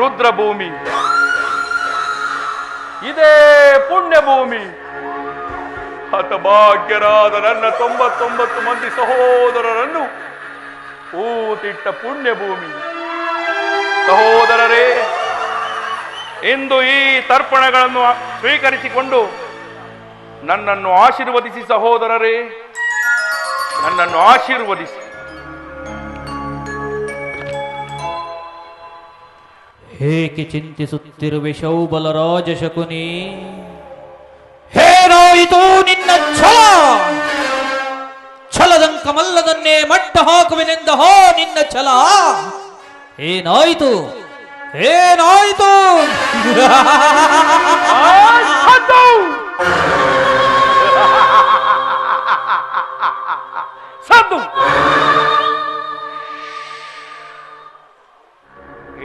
ರುದ್ರಭೂಮಿ, ಇದೇ ಪುಣ್ಯ ಭೂಮಿ. ಹತಭಾಗ್ಯರಾದ ನನ್ನ 99 ಮಂದಿ ಸಹೋದರರನ್ನು ಊತಿಟ್ಟ ಪುಣ್ಯ ಭೂಮಿ. ಸಹೋದರರೇ, ಇಂದು ಈ ತರ್ಪಣಗಳನ್ನು ಸ್ವೀಕರಿಸಿಕೊಂಡು ನನ್ನನ್ನು ಆಶೀರ್ವದಿಸಿ. ಸಹೋದರರೇ, ನನ್ನನ್ನು ಆಶೀರ್ವದಿಸಿ. ಹೇಗೆ ಚಿಂತಿಸುತ್ತಿರುವೆ ಶೌಬಲರಾಜ ಶಕುನಿ? ಹೇರಾಯಿತು ನಿನ್ನ ಛಲ? ಛಲದಂಕಮಲ್ಲದನ್ನೇ ಮಟ್ಟ ಹಾಕುವೆನೆಂದ ಹೋ ನಿನ್ನ ಛಲ. ಏನಾಯಿತು? ಏನಾಯಿತು? ಸದ್ದು!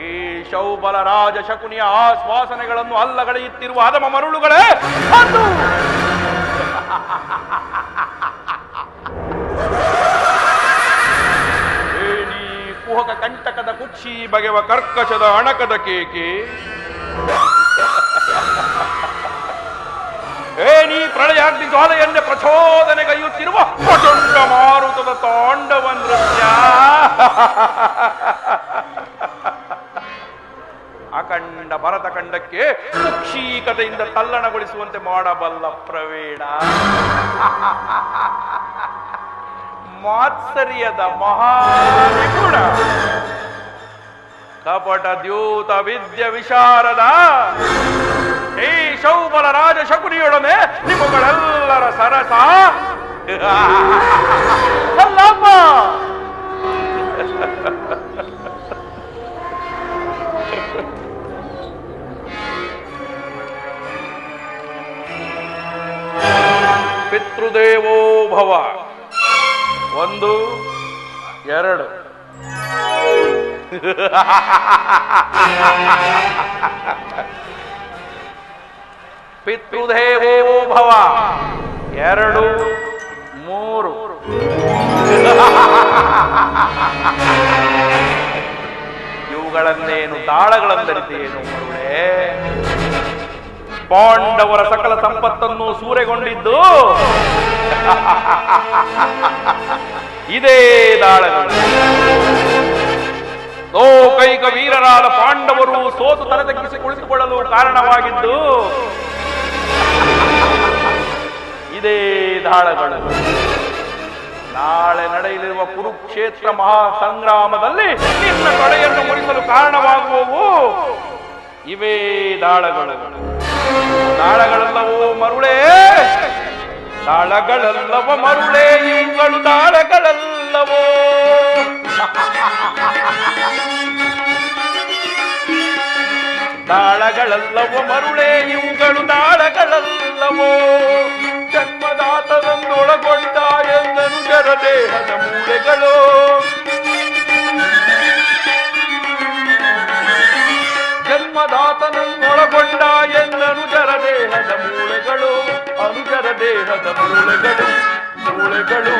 ಈ ಶೌಬಲ ರಾಜ ಶಕುನಿಯ ಆಶ್ವಾಸನೆಗಳನ್ನು ಅಲ್ಲಗಳೆಯುತ್ತಿರುವ ಹದಮ ಮರುಳುಗಳೇ ಸದ್ದು! ಏನಿ ಕುಹಕ ಕಂಟಕದ ಕುಕ್ಷಿ ಬಗೆವ ಕರ್ಕಶದ ಅಣಕದ ಕೇಕೆ. ಏನಿ ಪ್ರಳಯಾಗ್ನಿ ಜ್ವಾಲೆಯನ್ನೇ ಪ್ರಚೋದನೆಗೈಯುತ್ತಿರುವ ಪ್ರಚಂಡ ಮಾರುತದ ತಾಂಡವ ನೃತ್ಯ. ಅಖಂಡ ಭರತ ಖಂಡಕ್ಕೆ ಕುಕ್ಷೀಕತೆಯಿಂದ ತಲ್ಲಣಗೊಳಿಸುವಂತೆ ಮಾಡಬಲ್ಲ ಪ್ರವೀಣ. ಮಾತ್ಸರ್ಯದ ಮಹಾನಿಪುಣ, ಕಪಟ ದ್ಯೂತ ವಿದ್ಯ ವಿಶಾರದ ಈ ಶೌಬಲ ರಾಜ ಶಕುನಿಯೊಡನೆ ನಿಮ್ಮಗಳೆಲ್ಲರ ಸರಸ ಅಲ್ಲಮ್ಮ. ಪಿತೃದೇವೋ ಭವ 1 2. ಪಿತೃದೇವೋ ಭವ 2 3. ಇವುಗಳನ್ನೇನು ತಾಳಗಳಂದರಿತೇನು ಮರುಳೇ? ಪಾಂಡವರ ಸಕಲ ಸಂಪತ್ತನ್ನು ಸೂರೆಗೊಂಡಿದ್ದು ಇದೇ ದಾಳಗಳು. ಲೋಕೈಕ ವೀರರಾದ ಪಾಂಡವರು ಸೋತು ತಲೆ ತಗ್ಗಿಸಿ ಕುಳಿತುಕೊಳ್ಳಲು ಕಾರಣವಾಗಿದ್ದು ಇದೇ ದಾಳಗಳು. ನಾಳೆ ನಡೆಯಲಿರುವ ಕುರುಕ್ಷೇತ್ರ ಮಹಾಸಂಗ್ರಾಮದಲ್ಲಿ ನಿನ್ನ ತೊಡೆಯನ್ನು ಮುರಿಸಲು ಕಾರಣವಾಗುವವು ಇವೇ ದಾಳಗಳು. ದಾಳಗಳಲ್ಲವೋ ಮರುಳೇ? ದಾಳಗಳಲ್ಲವ ಮರುಳೇ? ಇವುಗಳು ದಾಳಗಳಲ್ಲವೋ? ದಾಳಗಳಲ್ಲವ ಮರುಳೇ? ಇವುಗಳು ದಾಳಗಳಲ್ಲವೋ? ಜನ್ಮದಾತನನ್ನೊಳಗೊಂಡ ಎಂದನು ಜರ ದೇಹದ ಮೂಳೆಗಳು. ಜನ್ಮದಾತನನ್ನೊಳಗೊಂಡ ಎಂದನು ಜರ ದೇಹದ ಮೂಳೆಗಳು. ಅನುಜರ ದೇಹದ ಮೂಳೆಗಳು, ಮೂಳೆಗಳು,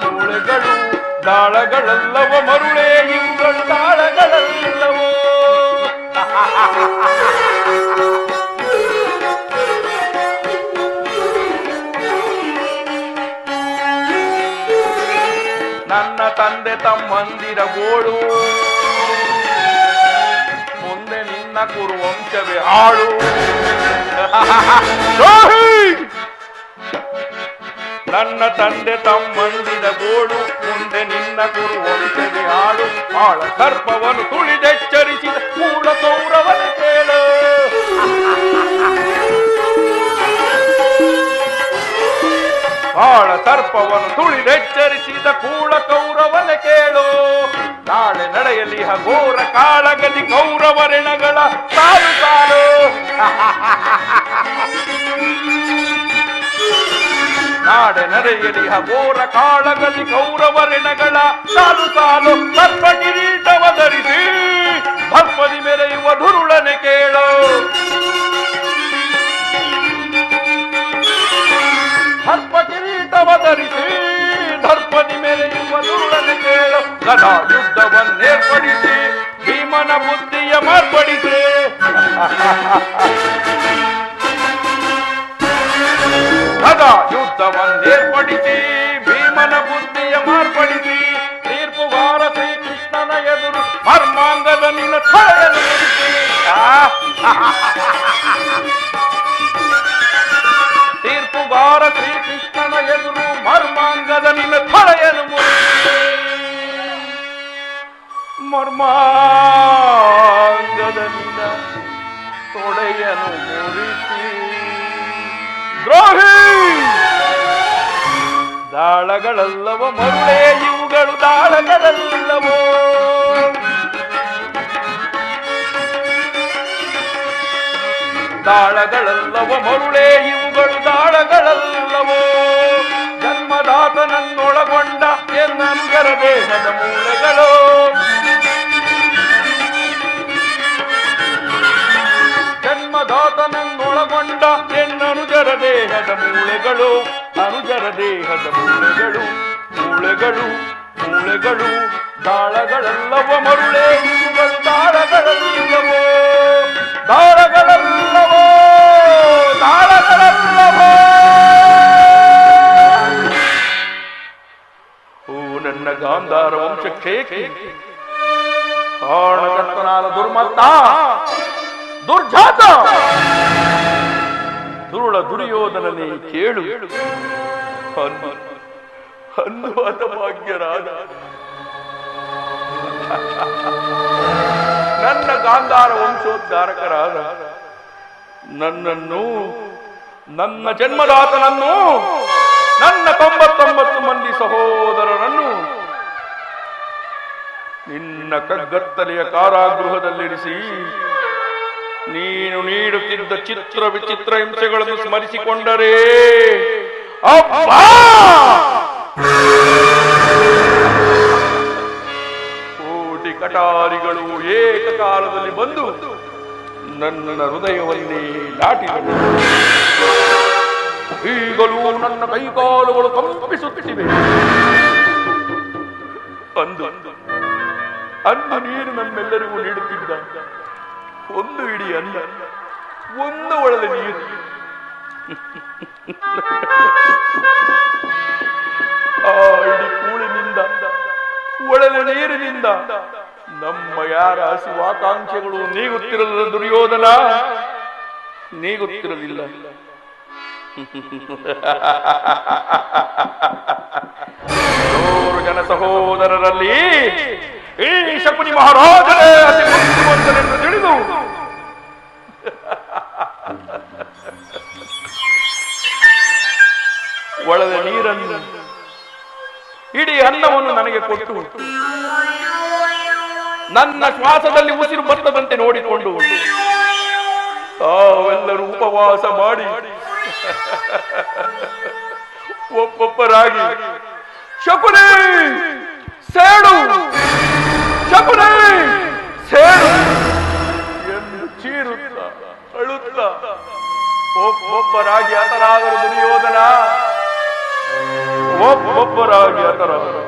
ಮೂಳೆಗಳು ದಾಳಗಳಲ್ಲವ ಮರುಳೇ? ಇವುಗಳು ದಾಳಗಳಲ್ಲವೋ? ನನ್ನ ತಂದೆ ತಮ್ಮಂದಿರ ಗೋಳು, ಮುಂದೆ ನಿನ್ನ ಕುರುವಂಶವೇ ಆಳು. ನನ್ನ ತಂದೆ ತಮ್ಮಂದಿರ ಗೋಳು, ಮುಂದೆ ನಿನ್ನ ಕುರುವಂಶವೇ ಆಳು. ಆಳ ಸರ್ಪವನ್ನು ತುಳಿದೆಚ್ಚರಿಸಿದ ಮೂಲ ಕೌರವನ ಕೇಳು. ಆಳ ಸರ್ಪವನ್ನು ತುಳಿದೆಚ್ಚರಿಸಿದ ಕೂಳ ಕೌರವನ ಕೇಳು. ನಾಳೆ ನಡೆಯಲಿ ಹಗೋರ ಕಾಳಗದಿ ಕೌರವರೆಣಗಳ ಸಾಲು ಸಾಲು. ನಾಡೆ ನಡೆಯಲಿ ಹಗೋರ ಕಾಳಗದಿ ಕೌರವರೆಣಗಳ ಸಾಲು ಸಾಲು. ಸರ್ಪ ಕಿರೀಟವ ಧರಿಸಿ ಭಸ್ಮದಿ ಮೆರೆಯುವ ಧುರುಳನೆ ಕೇಳು. ಸರ್ಪ ಕಿರೀಟವ ಧರಿಸಿ ದರ್ಪದಿ ಮೆರೆಯುವ ದುರುಳನೆ ಕೇಳು. ಗದಾ ಯುದ್ಧವನ್ನೇರ್ಪಡಿಸಿ ಭೀಮನ ಬುದ್ಧಿಯ ಮಾರ್ಪಡಿಸಿ ಸದಾ ಯುದ್ಧವನ್ನೇರ್ಪಡಿಸಿ ಭೀಮನ ಬುದ್ಧಿಯ ಮಾರ್ಪಡಿಸಿ ತೀರ್ಪುಗಾರ ಶ್ರೀಕೃಷ್ಣನ ಎದುರು ಮರ್ಮಾಂಗದ ನಿನ್ನ ಥಳೆಯನ್ನು ಮುರಿಸಿ ತೀರ್ಪುಗಾರ ಶ್ರೀಕೃಷ್ಣನ ಎದುರು ಮರ್ಮಾಂಗದ ನಿನ್ನ ಥಳೆಯನ್ನು ಮುರಿಸಿ ಮರ್ಮಾಂಗದ ನಿನ್ನ ತೊಡೆಯನ್ನು ಮುರಿಸಿ ದ್ರೋಹಿ ದಾಳಗಳಲ್ಲವ ಮರುಳೇ ಇವುಗಳು ದಾಳಗಳಲ್ಲವೋ ದಾಳಗಳಲ್ಲವ ಮರುಳೇ ಇವುಗಳು ದಾಳಗಳಲ್ಲವೋ ಜನ್ಮದಾತನನ್ನೊಳಗೊಂಡ ಎನ್ನನುಗರ ದೇಹದ ಮೂಳೆಗಳು ಜನ್ಮದಾತನನ್ನೊಳಗೊಂಡ ಎನ್ನನುಜರ ದೇಹದ ಮೂಳೆಗಳು ಅನುಜರ ದೇಹದ ಮೂಳೆಗಳು ಮೂಳೆಗಳು ಮೂಳೆಗಳು ದಾಳಗಳಲ್ಲವ ಮರುಳೇ ಇವುಗಳು ದಾಳಗಳಲ್ಲವೋ ದಾಳಗಳಲ್ಲವೋ ದಾಳಗಳಲ್ಲವೋ ಓ ನನ್ನ ಗಾಂಧಾರ ವಂಶಕ್ಷೇಕಿ ಕಾರಣಕರ್ತನಾದ ದುರ್ಮತ್ತ ದುರ್ಜಾತ ದುರುಳ ದುರ್ಯೋಧನನೇ ಕೇಳು ಅನ್ನುವಾದ ಭಾಗ್ಯರಾದ ನನ್ನ ಗಾಂಧಾರ ವಂಶೋದ್ಧಾರಕರಾದ ನನ್ನನ್ನು ನನ್ನ ಜನ್ಮದಾತನನ್ನು ನನ್ನ 99 ಮಂದಿ ಸಹೋದರರನ್ನು ನಿನ್ನ ಕಗ್ಗತ್ತಲೆಯ ಕಾರಾಗೃಹದಲ್ಲಿರಿಸಿ ನೀನು ನೀಡುತ್ತಿದ್ದ ಚಿತ್ರ ವಿಚಿತ್ರ ಹಿಂಸೆಗಳನ್ನು ಸ್ಮರಿಸಿಕೊಂಡರೆ ಕೋಟಿ ಕಟಾರಿಗಳು ಏಕಕಾಲದಲ್ಲಿ ಬಂದು ನನ್ನ ಹೃದಯವನ್ನೇ ದಾಟಿದರು. ಈಗಲೂ ನನ್ನ ಕೈಕಾಲುಗಳು ಕಂಪಿಸುತ್ತಿವೆ. ಅಂದು ಅಂದು ನೀನು ನಮ್ಮೆಲ್ಲರಿಗೂ ನೀಡುತ್ತಿದ್ದ ಒಂದು ಇಡೀ ಅನ್ನ, ಒಂದು ಒಳದ ನೀರು, ಆ ಇಡೀ ಕೂಳಿನಿಂದ ಒಳದ ನೀರಿನಿಂದ ನಮ್ಮ ಯಾರ ಹಸಿವಾಕಾಂಕ್ಷೆಗಳು ನೀಗುತ್ತಿರಲಿಲ್ಲ ದುರ್ಯೋಧನ, ನೀಗುತ್ತಿರಲಿಲ್ಲ. 100 ಜನ ಸಹೋದರರಲ್ಲಿ ಈ ಶಕುನಿ ಮಹಾರಾಜನೇ ಅತಿ ಬುದ್ಧಿವಂತನೆಂದು ತಿಳಿದು ಒಳದ ನೀರನ್ನು ಇಡೀ ಅನ್ನವನ್ನು ನನಗೆ ಕೊಟ್ಟು ನನ್ನ ಶ್ವಾಸದಲ್ಲಿ ಉಸಿರು ಬರ್ತದಂತೆ ನೋಡಿಕೊಂಡು ತಾವೆಲ್ಲರೂ ಉಪವಾಸ ಮಾಡಿ ಒಬ್ಬೊಬ್ಬರಾಗಿ ಶಕುನಿ ಸೇಡು, ಶಕುನಿ ಸೇಡು ಎಂದು ಚೀರುತ್ತ ಅಳುತ್ತ ಒಬ್ಬೊಬ್ಬರಾಗಿ ಹತರಾದರು ದುರ್ಯೋಧನ, ಒಬ್ಬೊಬ್ಬರಾಗಿ ಹತರಾದರು.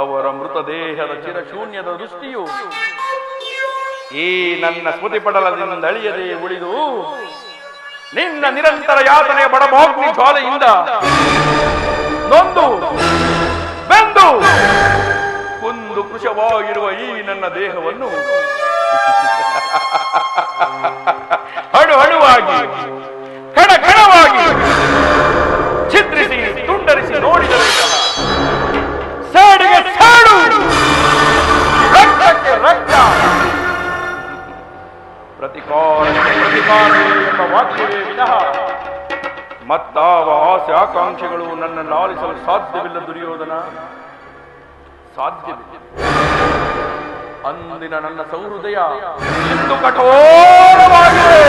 ಅವರ ಮೃತದೇಹದ ಚಿರಶೂನ್ಯದ ದೃಷ್ಟಿಯು ಈ ನನ್ನ ಸ್ಮೃತಿ ಪಟಲದಿಂದ ಅಳಿಯದೆ ಉಳಿದು ನಿನ್ನ ನಿರಂತರ ಯಾತನೆಯ ಬಡಭಾಗ್ನಿ ಜ್ವಾಲೆಯಿಂದ ನೊಂದು ಬೆಂದು ಕುಂದು ಕೃಶವಾಗಿರುವ ಈ ನನ್ನ ದೇಹವನ್ನು ಹಣು ಹಣುವಾಗಿ ಕಣ ಕಣವಾಗಿ ಛಿದ್ರಿಸಿ ತುಂಡರಿಸಿ ನೋಡಿದರೆ ಸೇಡಿಗೆ ಸೇಡು, ರಕ್ತಕ್ಕೆ ರಕ್ತ, ಪ್ರತಿಕಾರಕ್ಕೆ ಪ್ರತಿಕಾರ ಎಂಬ ವಾಕ್ಯವೇ ವಿನಃ ಮತ್ತಾವ ಆಸೆ ಆಕಾಂಕ್ಷೆಗಳು ನನ್ನನ್ನು ಆಲಿಸಲು ಸಾಧ್ಯವಿಲ್ಲ ದುರ್ಯೋಧನ, ಸಾಧ್ಯವಿಲ್ಲ. ಅಂದಿನ ನನ್ನ ಸೌಹೃದಯ ಇಂದು ಕಠೋರವಾಗಿದೆ.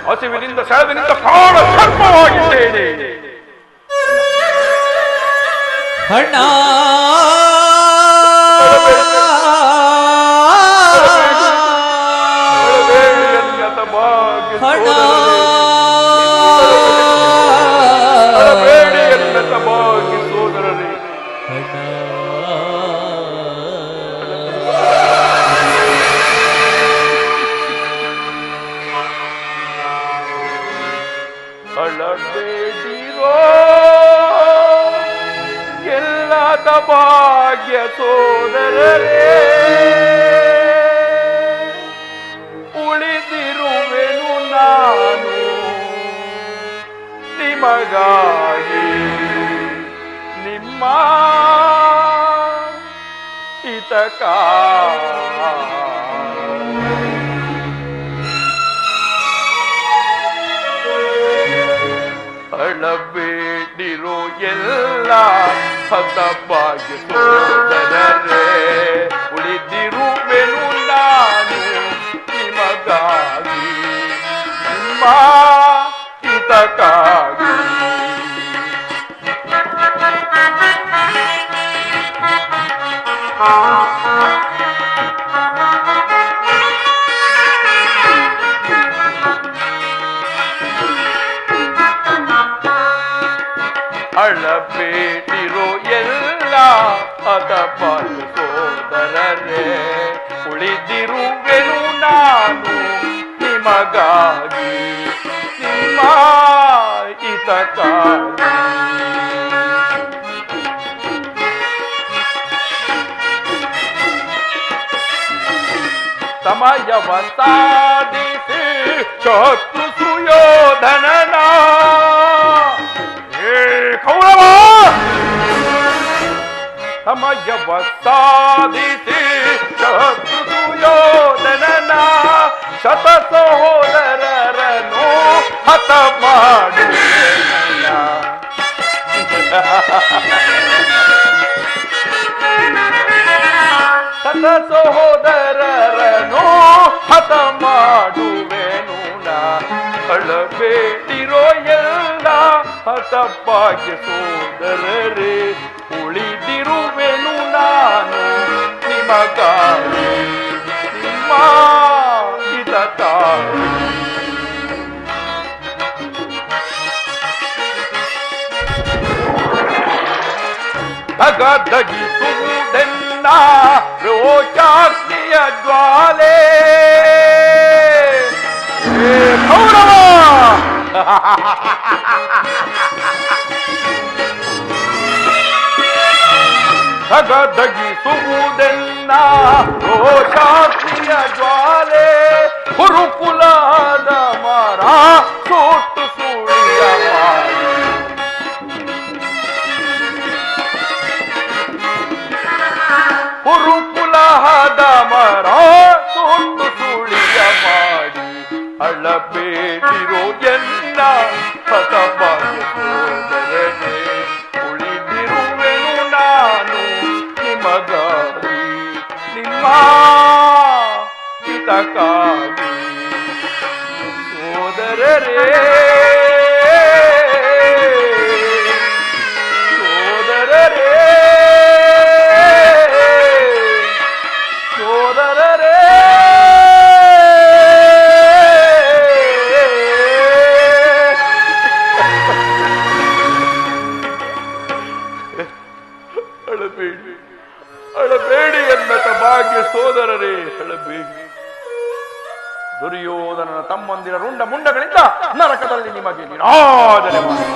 ಹಸಿವಿನಿಂದ ಸೆಳವಿನಿಂದ ಕಾಳ ಸರ್ಪವಾಗಿದ್ದೇನೆ. ಅಣ್ಣ ಸೋದರರೇ, ಭಾಗ್ಯ ಸೋದರರೇ, ಉಳಿದಿರುವೆನು ನಾನು ನಿಮಗಾಗಿ, ನಿಮ್ಮ ಅಳಬೇಡಿರೋ ಎಲ್ಲ ಹತಭಾಗ್ಯ ಸೋದರರೇ, ಉಳಿದಿರುವೆನು ನಾನು ನಿಮಗಾಗಿ, ನಿಮ್ಮ ಹಿತಕ್ಕಾಗಿ. ಅಳಬೇಡಿರೋ ಎಲ್ಲ ಹತಭಾಗ್ಯ ಸೋದರರೇ, ಉಳಿದಿರುವೆನು ನಾನು ನಿಮಗಾಗಿ, ನಿಮ್ಮ ಹಿತಕ್ಕಾಗಿ. ಸಮಯವ ಸಾಧಿಸಿ ಶತ್ರು ಸುಯೋಧನನ ಕೌರವ, ಸಮಯವ ಸಾಧಿಸಿ ಶತ್ರು ಸುಯೋಧನನ ಶತ ಸಹೋದರರನ್ನು ಹತ ಮಾಡುವೆನಯ್ಯ. ಶತ ಸಹೋದರರನ್ನು ಹತ ಮಾಡುವೆನು ನಾ, ಅಳಬೇಡಿರೋ ಎಲ್ಲ ಹತಭಾಗ್ಯ ಸೋದರರೇ, ಉಳಿದಿರುವೆನು ನಾನು ನಿಮಗಾಗಿ, ನಿಮ್ಮ ಹಿತಕ್ಕಾಗಿ. ಧಗಧಗಿಸುವುದೆನ್ನ ರೋಷಾಗ್ನಿಯ ಜ್ವಾಲೆ, ಕೌರವ ಧಗಧಗಿಸುವುದೆನ್ನ ರೋಷಾಗ್ನಿಯ ಜ್ವಾಲೆ, ಗುರುಕುಲದ ಮರ ಸುಟ್ಟು ಸುಳಿಯ ಮಾಡಿ, ಗುರುಕುಲದ ಮರ ಸುಟ್ಟು ಸುಳಿಯ ಮಾಡಿ, ಅಳಬೇಡಿರೋ ಎಲ್ಲ ಹತಭಾಗ್ಯ ಸೋದರರೇ, ಉಳಿದಿರುವೆನು ನಾನು ನಿಮಗಾಗಿ, ನಿಮ್ಮ ಹಿತಕ್ಕಾಗಿ. ಸೋದರರೇ, ಸೋದರರೇ, ಸೋದರರೇ, ಅಳಬೇಡಿ, ಅಳಬೇಡಿ ಎನ್ನತ ಭಾಗ್ಯ ಸೋದರರೇ, ಅಳಬೇಡಿ. ದುರ್ಯೋಧನನ ತಮ್ಮಂದಿರ ರುಂಡ ಮುಂಡಗಳಿಂದ ನರಕದಲ್ಲಿ ನಿಮಗೆ ನಿರಾದನೆ ಮಾಡಿ,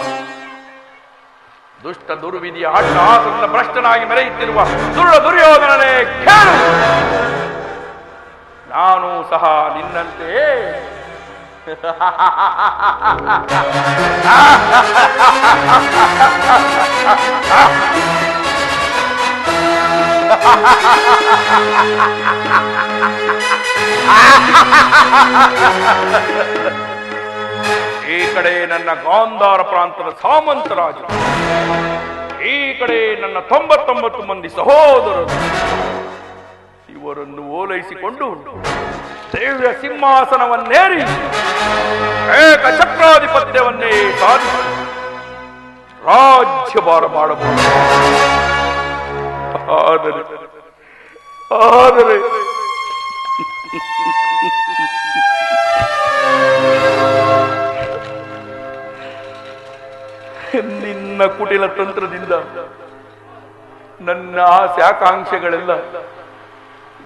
ದುಷ್ಟ ದುರ್ವಿಧಿಯ ಅಟ್ಟಹಾಸದಿಂದ ಭ್ರಷ್ಟನಾಗಿ ಮೆರೆಯುತ್ತಿರುವ ದುರ್ಯೋಧನನೇ ಕೇಳು, ನಾನು ಸಹ ನಿನ್ನಂತೆ ಈ ಕಡೆ ನನ್ನ ಗಾಂಧಾರ ಪ್ರಾಂತದ ಸಾಮಂತರಾಜ, ಈ ಕಡೆ ನನ್ನ 99 ಮಂದಿ ಸಹೋದರರು, ಇವರನ್ನು ಓಲೈಸಿಕೊಂಡು ದಿವ್ಯ ಸಿಂಹಾಸನವನ್ನೇರಿ ಏಕ ಚಕ್ರಾಧಿಪತ್ಯವನ್ನೇ ಸಾಧಿಸಿ ರಾಜ್ಯಭಾರ ಮಾಡಬಹುದು. ಆದರೆ ನಿನ್ನ ಕುಟಿಲ ತಂತ್ರದಿಂದ ನನ್ನ ಆಸೆ ಆಕಾಂಕ್ಷೆಗಳೆಲ್ಲ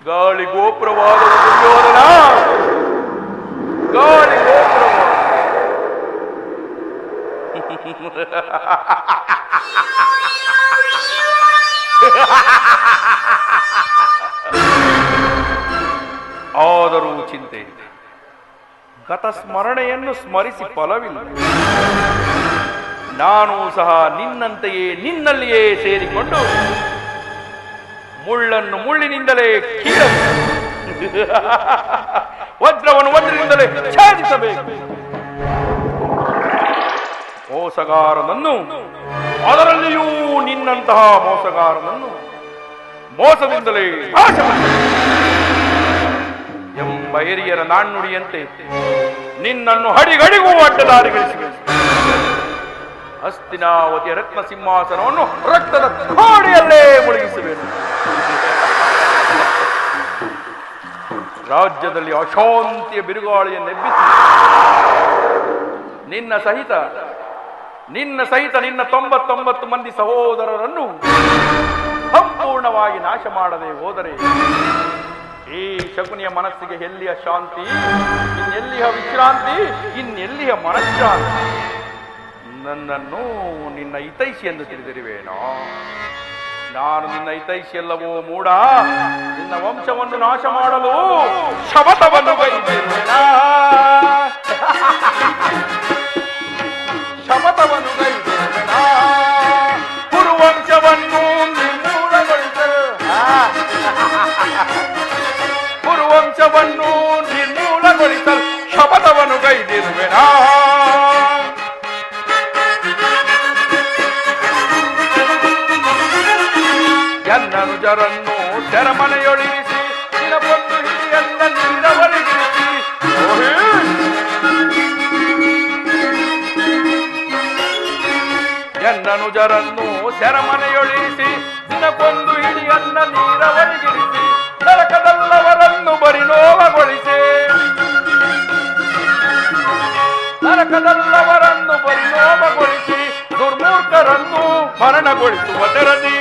ಗಾಳಿ ಗೋಪುರವಾದ ದುರ್ಯೋಧನ, ಗಾಳಿ ಗೋಪುರವಾದ. ಆದರೂ ಚಿಂತೆ ಇಲ್ಲ. ಗತ ಸ್ಮರಣೆಯನ್ನು ಸ್ಮರಿಸಿ ಫಲವಿಲ್ಲ. ನಾನು ಸಹ ನಿನ್ನಂತೆಯೇ ನಿನ್ನಲ್ಲಿಯೇ ಸೇರಿಕೊಂಡು ಮುಳ್ಳನ್ನು ಮುಳ್ಳಿನಿಂದಲೇ ಕೀಳಬೇಕು, ವಜ್ರವನ್ನು ವಜ್ರದಿಂದಲೇ ಛೇದಿಸಬೇಕು. ಮೋಸಗಾರನನ್ನು, ಅದರಲ್ಲಿಯೂ ನಿನ್ನಂತಹ ಮೋಸಗಾರನನ್ನು ಮೋಸದಿಂದಲೇ ನಾಶ ಎಂಬ ಹಿರಿಯರ ನಾಣ್ಣುಡಿಯಂತೆ ನಿನ್ನನ್ನು ಹಡಿಗಡಿಗೂ ಅಡ್ಡದಾರಿಗಳಿಸಿ ಹಸ್ತಿನಾವತಿಯ ರತ್ನ ಸಿಂಹಾಸನವನ್ನು ರಕ್ತದ ಕೋಡಿಯಲ್ಲೇ ಮುಳುಗಿಸಬೇಕು. ರಾಜ್ಯದಲ್ಲಿ ಅಶಾಂತಿಯ ಬಿರುಗಾಳಿಯನ್ನೆಬ್ಬಿಸಿ ನಿನ್ನ ಸಹಿತ ನಿನ್ನ 99 ಮಂದಿ ಸಹೋದರರನ್ನು ಸಂಪೂರ್ಣವಾಗಿ ನಾಶ ಮಾಡದೆ ಹೋದರೆ ಈ ಶಕುನಿಯ ಮನಸ್ಸಿಗೆ ಎಲ್ಲಿಯ ಶಾಂತಿ, ಇನ್ನೆಲ್ಲಿಯ ವಿಶ್ರಾಂತಿ, ಇನ್ನೆಲ್ಲಿಯ ಮನಃಶಾಂತಿ? ನನ್ನನ್ನು ನಿನ್ನ ಹಿತೈಷಿ ಎಂದು ತಿಳಿದಿರುವೇನೋ? ನಾನು ನಿನ್ನ ಹಿತೈಷಿಯಲ್ಲವೋ ಮೂಢ? ನಿನ್ನ ವಂಶವನ್ನು ನಾಶ ಮಾಡಲು ಶಪಥವನ್ನು ಗೈದಿರುವೆನಾ? ಶಪಥವನ್ನು ಗೈದಿರುವೆನಾ? ಕುರುವಂಶವನ್ನು ನಿರ್ಮೂಲಗೊಳಿಸಲು ಶಪಥವನ್ನು ಗೈದಿರುವೆನಾ? ಎನ್ನನುಜರನ್ನು ಸೆರಮನೆಯೊಳಿರಿಸಿ ದಿನವೊಂದು ಹಿರಿಯನ್ನ ನೀರವರಿಗಿರಿಸಿ ಎನ್ನನುಜರನ್ನು ಸೆರಮನೆಯೊಳಿರಿಸಿ ದಿನಕ್ಕೊಂದು ಹಿಡಿಯನ್ನ ನೀರವರಿಗಿರಿಸಿ ನರಕದಲ್ಲವರನ್ನು ಬರಿನೋವಗೊಳಿಸಿ ದುರ್ಮೂರ್ಖರನ್ನು ಮರಣಗೊಳಿಸುವ ತೆರದಿ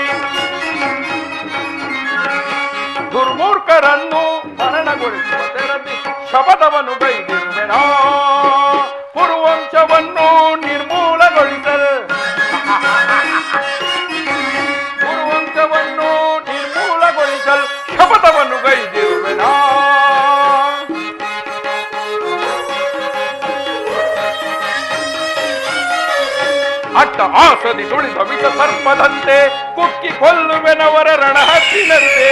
ಶಪಥವನ್ನು ಗೈದಿರುವೆನಾ? ಕುರುವಂಶವನ್ನು ನಿರ್ಮೂಲಗೊಳಿಸಲು ಶಪಥವನ್ನು ಗೈದಿರುವೆನಾ? ಅಟ್ಟ ಆಸದಿ ತುಳಿದ ವಿಷ ಸರ್ಪದಂತೆ ಕುಕ್ಕಿ ಕೊಲ್ಲುವೆನವರ ರಣಹದ್ದಿನಂತೆ.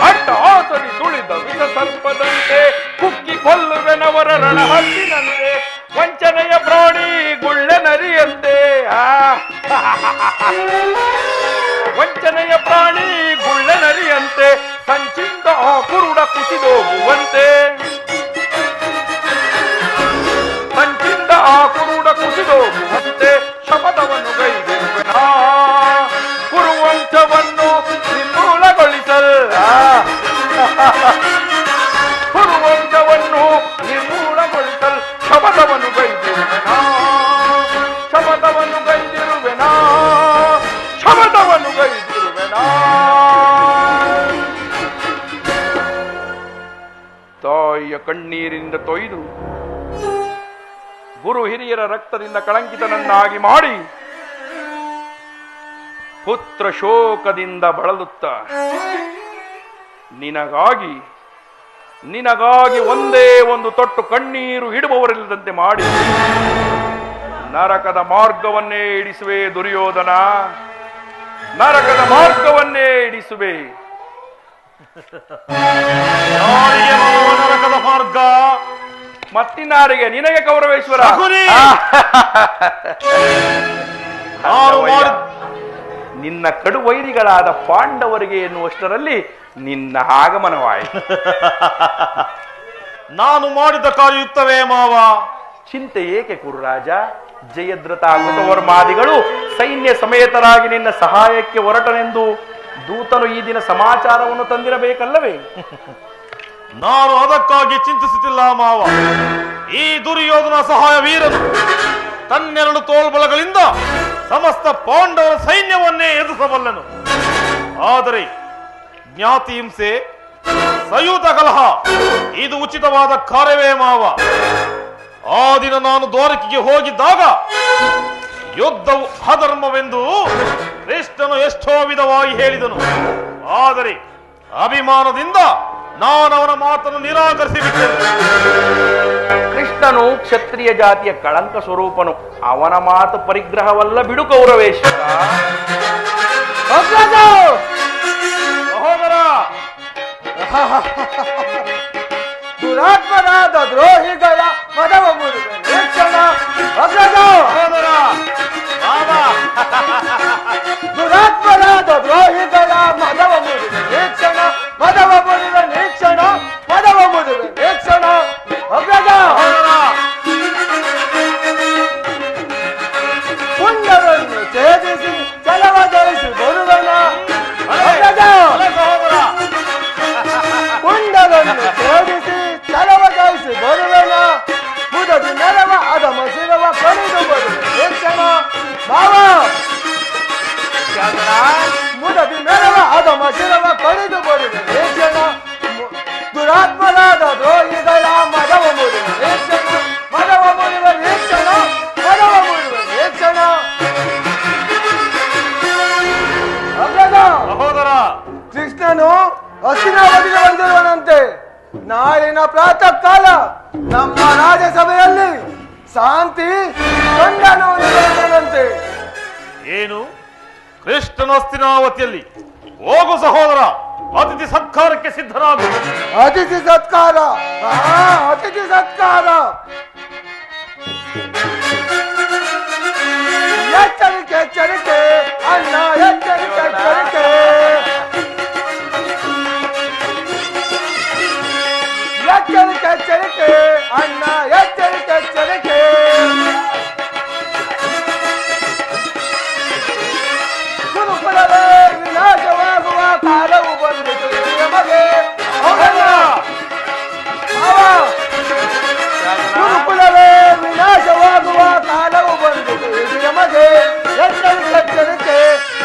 ಅಟ್ಟ ಆಸದಿ ತುಳಿದ ವಿಷ ಸರ್ಪದಂತೆ ಕುಕ್ಕಿ ಕೊಲ್ಲುವೆನವರ ರಣಹದ್ದಿನಂತೆ. ವಂಚನೆಯ ಪ್ರಾಣಿ ಗುಳ್ಳೆ ನರಿಯಂತೆ. ವಂಚನೆಯ ಪ್ರಾಣಿ ಗುಳ್ಳೆ ನರಿಯಂತೆ ಸಂಚಿಂದ ಆ ಕುರುಡ ಕುಸಿದೋಗುವಂತೆ. ಸಂಚಿಂದ ಆ ಕುರುಡ ಕುಸಿದೋಗುವಂತೆ ಶಪಥವನ್ನು ಗೈದಿರುವೆನಾ? ಕುರುವಂಶವನ್ನು ನಿರ್ಮೂಲಗೊಳಿಸಲು ಕುರುವಂಶವನ್ನು ನಿರ್ಮೂಲಗೊಳಿಸಲು ಶಪಥವನ್ನು ಗೈದಿರುವೆನಾ? ಶಪಥವನ್ನು ಗೈದಿರುವೆನಾ? ಶಪಥವನ್ನು ಗೈದಿರುವೆನಾ? ತಾಯಿಯ ಕಣ್ಣೀರಿನಿಂದ ತೊಯ್ದು ಗುರು ಹಿರಿಯರ ರಕ್ತದಿಂದ ಕಳಂಕಿತನನ್ನಾಗಿ ಮಾಡಿ ಪುತ್ರ ಶೋಕದಿಂದ ಬಳಲುತ್ತ ನಿನಗಾಗಿ ಒಂದೇ ಒಂದು ತೊಟ್ಟು ಕಣ್ಣೀರು ಇಡುವವರಿಲ್ಲದಂತೆ ಮಾಡಿ ನರಕದ ಮಾರ್ಗವನ್ನೇ ಇಡಿಸುವೆ ದುರ್ಯೋಧನ, ನರಕದ ಮಾರ್ಗವನ್ನೇ ಇಡಿಸುವೆ. ನರಕದ ಮಾರ್ಗ ಮತ್ತಿನಾರಿಗೆ ನಿನಗೆ ಕೌರವೇಶ್ವರ. ನಿನ್ನ ಕಡುವೈರಿಗಳಾದ ಪಾಂಡವರಿಗೆ ಎನ್ನುವಷ್ಟರಲ್ಲಿ ನಿನ್ನ ಆಗಮನವಾಯಿತು. ನಾನು ಮಾಡಿದ ಕಾರ್ಯಯುಕ್ತವೇ ಮಾವ? ಚಿಂತೆ ಏಕೆ ಕುರುರಾಜ? ಜಯದ್ರಥ ಕೃತವರ್ಮಾದಿಗಳು ಸೈನ್ಯ ಸಮೇತರಾಗಿ ನಿನ್ನ ಸಹಾಯಕ್ಕೆ ಹೊರಟನೆಂದು ದೂತನು ಈ ದಿನ ಸಮಾಚಾರವನ್ನು ತಂದಿರಬೇಕಲ್ಲವೇ? ನಾನು ಅದಕ್ಕಾಗಿ ಚಿಂತಿಸುತ್ತಿಲ್ಲ ಮಾವ. ಈ ದುರ್ಯೋಧನ ಸಹಾಯ ವೀರನು ತನ್ನೆರಡು ತೋಳ್ಬಲಗಳಿಂದ ಸಮಸ್ತ ಪಾಂಡವರ ಸೈನ್ಯವನ್ನೇ ಎದುರಿಸಬಲ್ಲನು. ಆದರೆ ಜ್ಞಾತಿ ಹಿಂಸೆ, ಸಯೂತ ಕಲಹ ಇದು ಉಚಿತವಾದ ಕಾರ್ಯವೇ ಮಾವ. ಆ ದಿನ ನಾನು ದ್ವಾರಕೆಗೆ ಹೋಗಿದ್ದಾಗ ಯುದ್ಧವು ಅಧರ್ಮವೆಂದು ಕೃಷ್ಣನು ಎಷ್ಟೋ ವಿಧವಾಗಿ ಹೇಳಿದನು. ಆದರೆ ಅಭಿಮಾನದಿಂದ ನಾನು ಅವನ ಮಾತನ್ನು ನಿರಾಕರಿಸಿ ಬಿಟ್ಟೆನು. ಕೃಷ್ಣನು ಕ್ಷತ್ರಿಯ ಜಾತಿಯ ಕಳಂಕ ಸ್ವರೂಪನು. ಅವನ ಮಾತು ಪರಿಗ್ರಹವಲ್ಲ, ಬಿಡು ಕೌರವೇಶ್ವರ. ಸಹೋದರ, ದುರಾತ್ಮರಾದ ದ್ರೋಹಿಗಳ ಮದವ ಮುರಿದ ಕ್ಷಣ ಸಹೋದರ, ಬಾಬಾ. ದುರಾತ್ಮರಾದ ದ್ರೋಹಿಗಳ ಮದವ ಮುರಿದ ಕ್ಷಣ ಮದವ ಮುರಿದ ಕ್ಷಣ ಮದವ ಮುರಿದ ಕ್ಷಣ ಅಗ್ರಜ ಪುಂಡರನ್ನು ಛೇದಿಸಿ ಚಲವ ಜಯಿಸಿ ಬರುವನ ಅಗ್ರಜ ಸಹೋದರ, ಪುಂಡರನ್ನು ಛೇದಿಸಿ ಚಲವ ಜಯಿಸಿ ಬರುವನ ಮುದದಿ ನೆರವ ಅಧಮ ಶಿರವ ಕಡಿದು ಬರುವ ಕ್ಷಣ ಭಾವ ಮುದದಿ ನೆರವ ಅಧಮ ಶಿರವ ಕಡಿದು ಬರುವ ಕ್ಷಣ ದುರಾತ್ಮರಾದ ದ್ರೋಹಿಗಳ ಮದವ ಮುರಿವ ಕ್ಷಣ ಮದವ ಮುರಿವ ಕ್ಷಣ ಮದವ ಮುರಿವ ಕ್ಷಣ ಅಗ್ರಜ ಸಹೋದರ, ಕೃಷ್ಣನು ಹಸ್ತಿನಾವತಿಗೆ ಬಂದಿರುವನಂತೆ. ನಾಳಿನ ಪ್ರಾತಃ ಕಾಲ ನಮ್ಮ ರಾಜ್ಯಸಭೆಯಲ್ಲಿ ಶಾಂತಿ ಖಂಡನವನ್ನು ನಡೆಸದಂತೆ. ಏನು ಕೃಷ್ಣನ ಹಸ್ತಿನಾವತಿಯಲ್ಲಿ? ಹೋಗು ಸಹೋದರ, ಅತಿಥಿ ಸತ್ಕಾರಕ್ಕೆ ಸಿದ್ಧನಾಗು. ಅತಿಥಿ ಸತ್ಕಾರ, ಅತಿಥಿ ಸತ್ಕಾರ. ಎಚ್ಚರಿಕೆ ಎಚ್ಚರಿಕೆ ಅಣ್ಣ, ಎಚ್ಚರಿಕೆ ಎಚ್ಚರಿಕೆ. ಎಚ್ಚರಿಕೆ ಎಚ್ಚರಿಕೆ ಅಣ್ಣ, ಎಚ್ಚರಿಕೆ ಎಚ್ಚರಿಕೆ. ಗುರುಕುಲವೇ ವಿನಾಶವಾಗುವ ಕಾಲವು ಬಂದಿತು ನಮಗೆ. ಗುರುಕುಲವೇ ವಿನಾಶವಾಗುವ ಕಾಲವು ಬಂದಿತು ನಮಗೆ. ಎಚ್ಚರಿಕೆ ಎಚ್ಚರಿಕೆ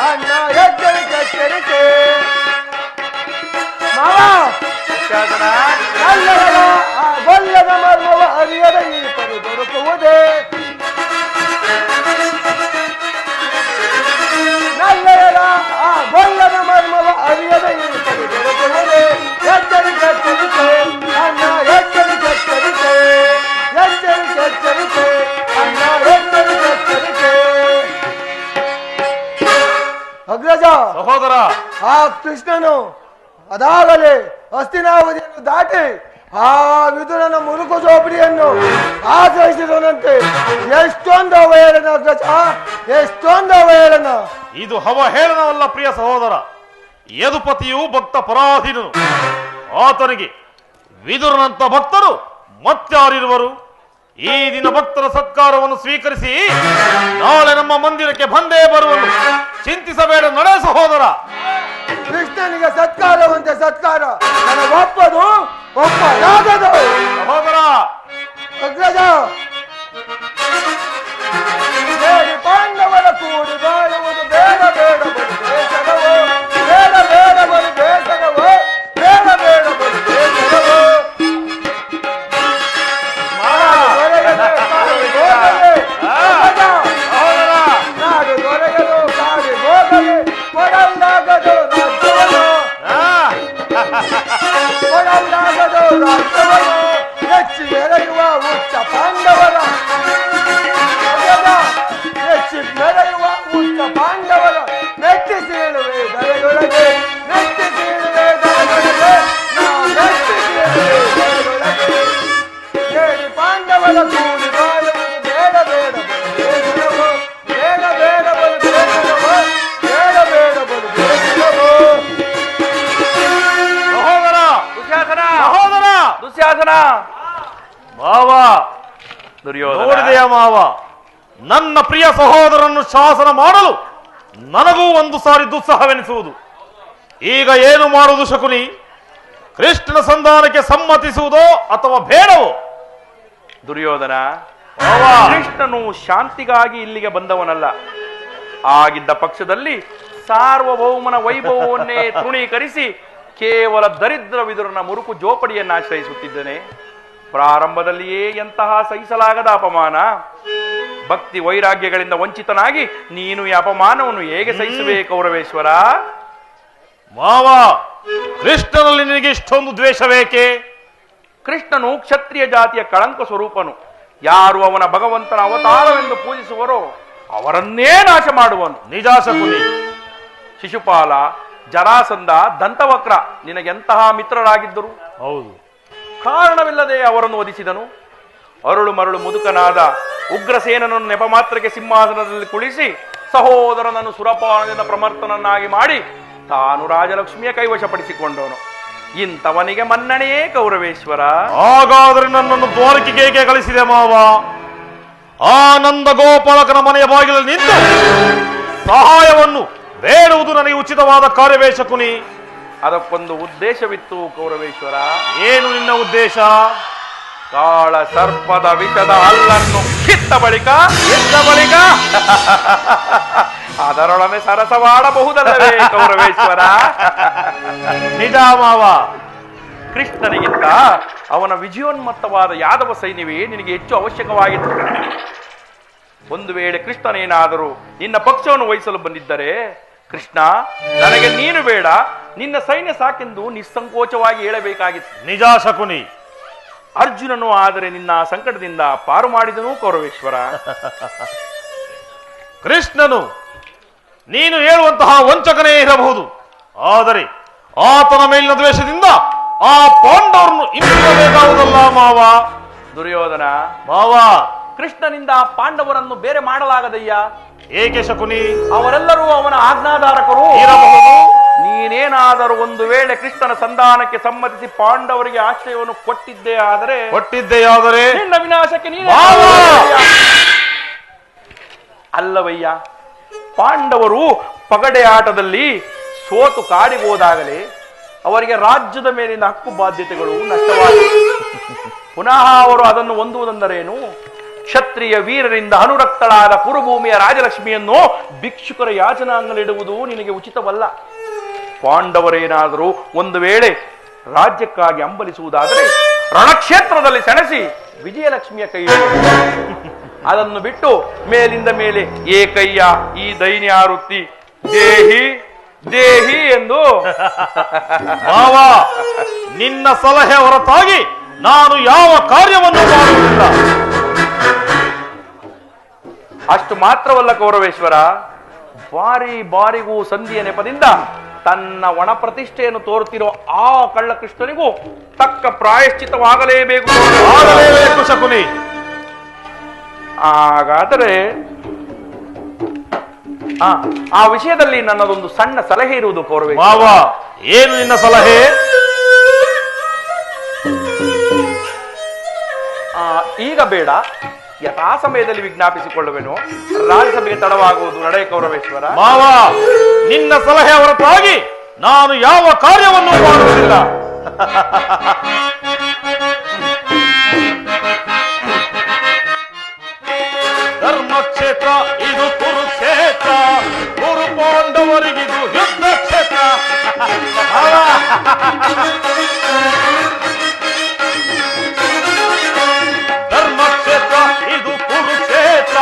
ಅಣ್ಣ, ಎಚ್ಚರಿಕೆ ಎಚ್ಚರಿಕೆ. ಮಾವ ಗೊಲ್ಲದ ಮರ್ಮವ ಅರಿಯದ ಈ ಪರಿ ದೊರಕುವುದೇ. ನಲ್ಲೆಯರ ಆ ಗೊಲ್ಲದ ಮರ್ಮವ ಅರಿಯದ ಈ ಪರಿ ದೊರಕುವುದೇ. ಎಚ್ಚರಿಕೆ ಎಚ್ಚರಿಕೆ ಅಣ್ಣ, ಎಚ್ಚರಿಕೆ ಎಚ್ಚರಿಕೆ. ಎಚ್ಚರಿಕೆ ಎಚ್ಚರಿಕೆ ಅಣ್ಣ, ಎಚ್ಚರಿಕೆ ಎಚ್ಚರಿಕೆ. ಅಗ್ರಜ ಸಹೋದರ, ಆ ಕೃಷ್ಣನು ಅದಾಗಲೇ ಹಸ್ತಿನಾವತಿಯನ್ನು ದಾಟಿ ಆ ವಿದುರನ ಮುರುಕು ಚೋಪಡಿಯನ್ನು ಆಶ್ರಯಿಸಿದನಂತೆ. ಎಷ್ಟೊಂದು ಅವಹೇಳನ ಅಗ್ರಜ, ಎಷ್ಟೊಂದು ಅವಹೇಳನ. ಇದು ಅವಹೇಳನವಲ್ಲ ಪ್ರಿಯ ಸಹೋದರ. ಯದುಪತಿಯು ಭಕ್ತ ಪರಾಧೀನನು. ಆತನಿಗೆ ವಿದುರನಂತ ಭಕ್ತರು ಮತ್ಯಾರಿರುವರು? ಈ ದಿನ ಭಕ್ತರ ಸತ್ಕಾರವನ್ನು ಸ್ವೀಕರಿಸಿ ನಾಳೆ ನಮ್ಮ ಮಂದಿರಕ್ಕೆ ಬಂದೇ ಬರುವನು. ಚಿಂತಿಸಬೇಡ, ನಡೆ ಸಹೋದರ. ಕೃಷ್ಣನಿಗೆ ಸತ್ಕಾರವಂತೆ ಸತ್ಕಾರ ನನಗೊಪ್ಪದು ಒಪ್ಪಲಾಗದು. ಸಹೋದರ, ಅಗ್ರಜ ಬೇಡಿ ಪಾಂಡವರ ಕೂಡಿ ಬಾಳುವುದು ಬೇಡ ಬೇಡ ಬರು ಬೇಸರವೋ, ಬೇಡ ಬೇಡ ಬರು ಬೇಸರವೋ, ಬೇಡ ಬೇಡ ಬರು ಬೇಸರವೋ. ನಾಡು ದೊರೆಯಲು ಕಾಡಿ ಹೋಗಲಿ ಕೊಡಲಾಗದು ರಾಜ್ಯವನ್ನು, ಕೊಡಲಾಗದು ರಾಜ್ಯವನ್ನು. ಹೆಚ್ಚಿ ಮೆರೆಯುವ ಉಚ್ಚ ಪಾಂಡವರ, ಹೆಚ್ಚಿ ಮೆರೆಯುವ ಉಚ್ಚ ಪಾಂಡವರ ಮೆಟ್ಟಿಸಿ ಇಳುವೆ ದರೆಯೊಳಗೆ, ಮೆಟ್ಟಿಸಿ ಇಳುವೆ ದರೆಯೊಳಗೆ, ನಾವು ಮೆಟ್ಟಿಸಿ ಇಳುವೆ ದರೆಯೊಳಗೆ. ಬೇಡಿ ಪಾಂಡವರ ಕೂಡಿ ಬಾಳುವುದು ಬೇಡ ಬೇಡ ಬರು ಬೇಸರವೋ, ಬೇಡ ಬೇಡ ಬರು ಬೇಸರವೋ, ಬೇಡ ಬೇಡ ಬರು ಬೇಸರವೋ. ಸಹೋದರ, ದುಶ್ಯಾಸನ, ಸಹೋದರ. ದುಶ್ಯಾಸನ. ಮಾವ, ದುರ್ಯೋಧನ, ನೋಡಿದೆಯ ಮಾವ, ನನ್ನ ಪ್ರಿಯ ಸಹೋದರನ್ನು ಶಾಸನ ಮಾಡಲು ನನಗೂ ಒಂದು ಸಾರಿ ದುಸ್ಸಹವೆನಿಸುವುದು. ಈಗ ಏನು ಮಾಡುವುದು ಶಕುನಿ? ಕೃಷ್ಣನ ಸಂಧಾನಕ್ಕೆ ಸಮ್ಮತಿಸುವುದೋ ಅಥವಾ ಬೇಡವೋ? ದುರ್ಯೋಧನ, ಮಾವ, ಕೃಷ್ಣನು ಶಾಂತಿಗಾಗಿ ಇಲ್ಲಿಗೆ ಬಂದವನಲ್ಲ. ಆಗಿದ್ದ ಪಕ್ಷದಲ್ಲಿ ಸಾರ್ವಭೌಮನ ವೈಭವವನ್ನೇ ತೃಣೀಕರಿಸಿ ಕೇವಲ ದರಿದ್ರ ವಿದುರನ ಮುರುಕು ಜೋಪಡಿಯನ್ನು ಆಶ್ರಯಿಸುತ್ತಿದ್ದೇನೆ. ಪ್ರಾರಂಭದಲ್ಲಿಯೇ ಎಂತಹ ಸಹಿಸಲಾಗದ ಅಪಮಾನ. ಭಕ್ತಿ ವೈರಾಗ್ಯಗಳಿಂದ ವಂಚಿತನಾಗಿ ನೀನು ಈ ಅಪಮಾನವನ್ನು ಹೇಗೆ ಸಹಿಸುವೆ ಕೌರವೇಶ್ವರ? ಮಾವ, ಕೃಷ್ಣನಲ್ಲಿ ನಿನಗೆ ಇಷ್ಟೊಂದು ದ್ವೇಷವೇಕೆ? ಕೃಷ್ಣನು ಕ್ಷತ್ರಿಯ ಜಾತಿಯ ಕಳಂಕ ಸ್ವರೂಪನು. ಯಾರು ಅವನ ಭಗವಂತನ ಅವತಾರವೆಂದು ಪೂಜಿಸುವರೋ ಅವರನ್ನೇ ನಾಶ ಮಾಡುವನು. ನಿಜ ಶಕುನಿ. ಶಿಶುಪಾಲ, ಜರಾಸಂಧ, ದಂತವಕ್ರ ನಿನಗೆಂತಹ ಮಿತ್ರರಾಗಿದ್ದರು. ಹೌದು. ಕಾರಣವಿಲ್ಲದೆ ಅವರನ್ನು ವಧಿಸಿದನು. ಅರುಳು ಮರಳು ಮುದುಕನಾದ ಉಗ್ರಸೇನನನ್ನು ನೆಪ ಮಾತ್ರಕ್ಕೆ ಸಿಂಹಾಸನದಲ್ಲಿ ಕುಳಿಸಿ ಸಹೋದರನನ್ನು ಸುರಪಾನದಿಂದ ಪ್ರಮರ್ತನನ್ನಾಗಿ ಮಾಡಿ ತಾನು ರಾಜಲಕ್ಷ್ಮಿಯ ಕೈವಶಪಡಿಸಿಕೊಂಡವನು. ಇಂಥವನಿಗೆ ಮನ್ನಣೆಯೇ ಕೌರವೇಶ್ವರ? ಹಾಗಾದರೆ ನನ್ನನ್ನು ದ್ವಾರಕೆಗೆ ಕಳಿಸಿದೆ ಮಾವ. ಆ ನಂದ ಗೋಪಾಲಕನ ಮನೆಯ ಬಾಗಿಲಲ್ಲಿ ನಿಂತು ಸಹಾಯವನ್ನು ಬೇಡುವುದು ನನಗೆ ಉಚಿತವಾದ ಕಾರ್ಯವೇ ಶಕುನಿ. ಅದಕ್ಕೊಂದು ಉದ್ದೇಶವಿತ್ತು ಕೌರವೇಶ್ವರ. ಏನು ನಿನ್ನ ಉದ್ದೇಶ? ಕಾಳ ಸರ್ಪದ ವಿಷದ ಹಲ್ಲನ್ನು ಕಿತ್ತ ಬಳಿಕ ಅದರೊಡನೆ ಸರಸವಾಡಬಹುದಲ್ಲವೇ ಕೌರವೇಶ್ವರ? ನಿಜ ಮಾವ. ಕೃಷ್ಣನಿಗಿಂತ ಅವನ ವಿಜಯೋನ್ಮತ್ತವಾದ ಯಾದವ ಸೈನ್ಯವೇ ನಿನಗೆ ಹೆಚ್ಚು ಅವಶ್ಯಕವಾಗಿತ್ತು. ಒಂದು ವೇಳೆ ಕೃಷ್ಣನೇನಾದರೂ ನಿನ್ನ ಪಕ್ಷವನ್ನು ವಹಿಸಲು ಬಂದಿದ್ದರೆ, ಕೃಷ್ಣ ನನಗೆ ನೀನು ಬೇಡ, ನಿನ್ನ ಸೈನ್ಯ ಸಾಕೆಂದು ನಿಸ್ಸಂಕೋಚವಾಗಿ ಹೇಳಬೇಕಾಗಿತ್ತು. ನಿಜ ಶಕುನಿ. ಅರ್ಜುನನು ಆದರೆ ನಿನ್ನ ಸಂಕಟದಿಂದ ಪಾರು ಮಾಡಿದನು ಕೌರವೇಶ್ವರ. ಕೃಷ್ಣನು ನೀನು ಹೇಳುವಂತಹ ವಂಚಕನೇ ಇರಬಹುದು, ಆದರೆ ಆತನ ಮೇಲಿನ ದ್ವೇಷದಿಂದ ಆ ಪಾಂಡವರನ್ನು ಹಿಂಸಬೇಕಾಗುವುದಲ್ಲ ಮಾವ. ದುರ್ಯೋಧನ, ಮಾವ, ಕೃಷ್ಣನಿಂದ ಪಾಂಡವರನ್ನು ಬೇರೆ ಮಾಡಲಾಗದಯ್ಯ. ಏಕೆ ಶಕುನಿ? ಅವರೆಲ್ಲರೂ ಅವನ ಆಜ್ಞಾಧಾರಕರು ಇರಬಹುದು. ನೀನೇನಾದರೂ ಒಂದು ವೇಳೆ ಕೃಷ್ಣನ ಸಂಧಾನಕ್ಕೆ ಸಮ್ಮತಿಸಿ ಪಾಂಡವರಿಗೆ ಆಶ್ರಯವನ್ನು ಕೊಟ್ಟಿದ್ದೆಯಾದರೆ ನಿನ್ನ ವಿನಾಶಕ್ಕೆ ನೀನೇ ಅಲ್ಲವಯ್ಯ. ಪಾಂಡವರು ಪಗಡೆ ಆಟದಲ್ಲಿ ಸೋತು ಕಾಡಿಗೆ ಹೋದಾಗಲೇ ಅವರಿಗೆ ರಾಜ್ಯದ ಮೇಲಿನ ಹಕ್ಕು ಬಾಧ್ಯತೆಗಳು ನಷ್ಟವಾಗಿವೆ. ಪುನಃ ಅವರು ಅದನ್ನು ಹೊಂದುವುದೆಂದರೇನು? ಕ್ಷತ್ರಿಯ ವೀರರಿಂದ ಅನುರಕ್ತಳಾದ ಕುರುಭೂಮಿಯ ರಾಜಲಕ್ಷ್ಮಿಯನ್ನು ಭಿಕ್ಷುಕರ ಯಾಚನಾಂಗಲಿಡುವುದು ನಿನಗೆ ಉಚಿತವಲ್ಲ. ಪಾಂಡವರೇನಾದರೂ ಒಂದು ವೇಳೆ ರಾಜ್ಯಕ್ಕಾಗಿ ಹಂಬಲಿಸುವುದಾದರೆ ರಣಕ್ಷೇತ್ರದಲ್ಲಿ ಸೆಣಸಿ ವಿಜಯಲಕ್ಷ್ಮಿಯ ಕೈ ಅದನ್ನು ಬಿಟ್ಟು ಮೇಲಿಂದ ಮೇಲೆ ಏಕಯ್ಯ ಈ ದೈನ್ಯಾವೃತ್ತಿ ದೇಹಿ ದೇಹಿ ಎಂದು ಮಾವ, ನಿನ್ನ ಸಲಹೆ ಹೊರತಾಗಿ ನಾನು ಯಾವ ಕಾರ್ಯವನ್ನು ಮಾಡುವುದಿಲ್ಲ. ಅಷ್ಟು ಮಾತ್ರವಲ್ಲ ಕೌರವೇಶ್ವರ, ಬಾರಿಗೂ ಸಂಧಿಯ ನೆಪದಿಂದ ತನ್ನ ಒಣ ಪ್ರತಿಷ್ಠೆಯನ್ನು ತೋರುತ್ತಿರುವ ಆ ಕಳ್ಳ ಕೃಷ್ಣನಿಗೂ ತಕ್ಕ ಪ್ರಾಯಶ್ಚಿತವಾಗಲೇಬೇಕು ಶಕುನಿ. ಹಾಗಾದರೆ ಆ ವಿಷಯದಲ್ಲಿ ನನ್ನದೊಂದು ಸಣ್ಣ ಸಲಹೆ ಇರುವುದು ಕೌರವೇಶ್ವರ. ಮಾವ, ಏನು ನಿನ್ನ ಸಲಹೆ? ಈಗ ಬೇಡ, ಯಥಾ ಸಮಯದಲ್ಲಿ ವಿಜ್ಞಾಪಿಸಿಕೊಳ್ಳುವೆನು. ರಾಜ್ಯಸಭೆಗೆ ತಡವಾಗುವುದು ನಡೆ ಕೌರವೇಶ್ವರ. ಮಾವ, ನಿನ್ನ ಸಲಹೆ ಹೊರತಾಗಿ ನಾನು ಯಾವ ಕಾರ್ಯವನ್ನು ಮಾಡುವುದಿಲ್ಲ. ಧರ್ಮಕ್ಷೇತ್ರ ಇದು ಕುರುಕ್ಷೇತ್ರ, ಕುರು ಪಾಂಡವರಿಗಿದು ಯುದ್ಧ ಕ್ಷೇತ್ರ. ಧರ್ಮಕ್ಷೇತ್ರ ಇದು ಕುರುಕ್ಷೇತ್ರ,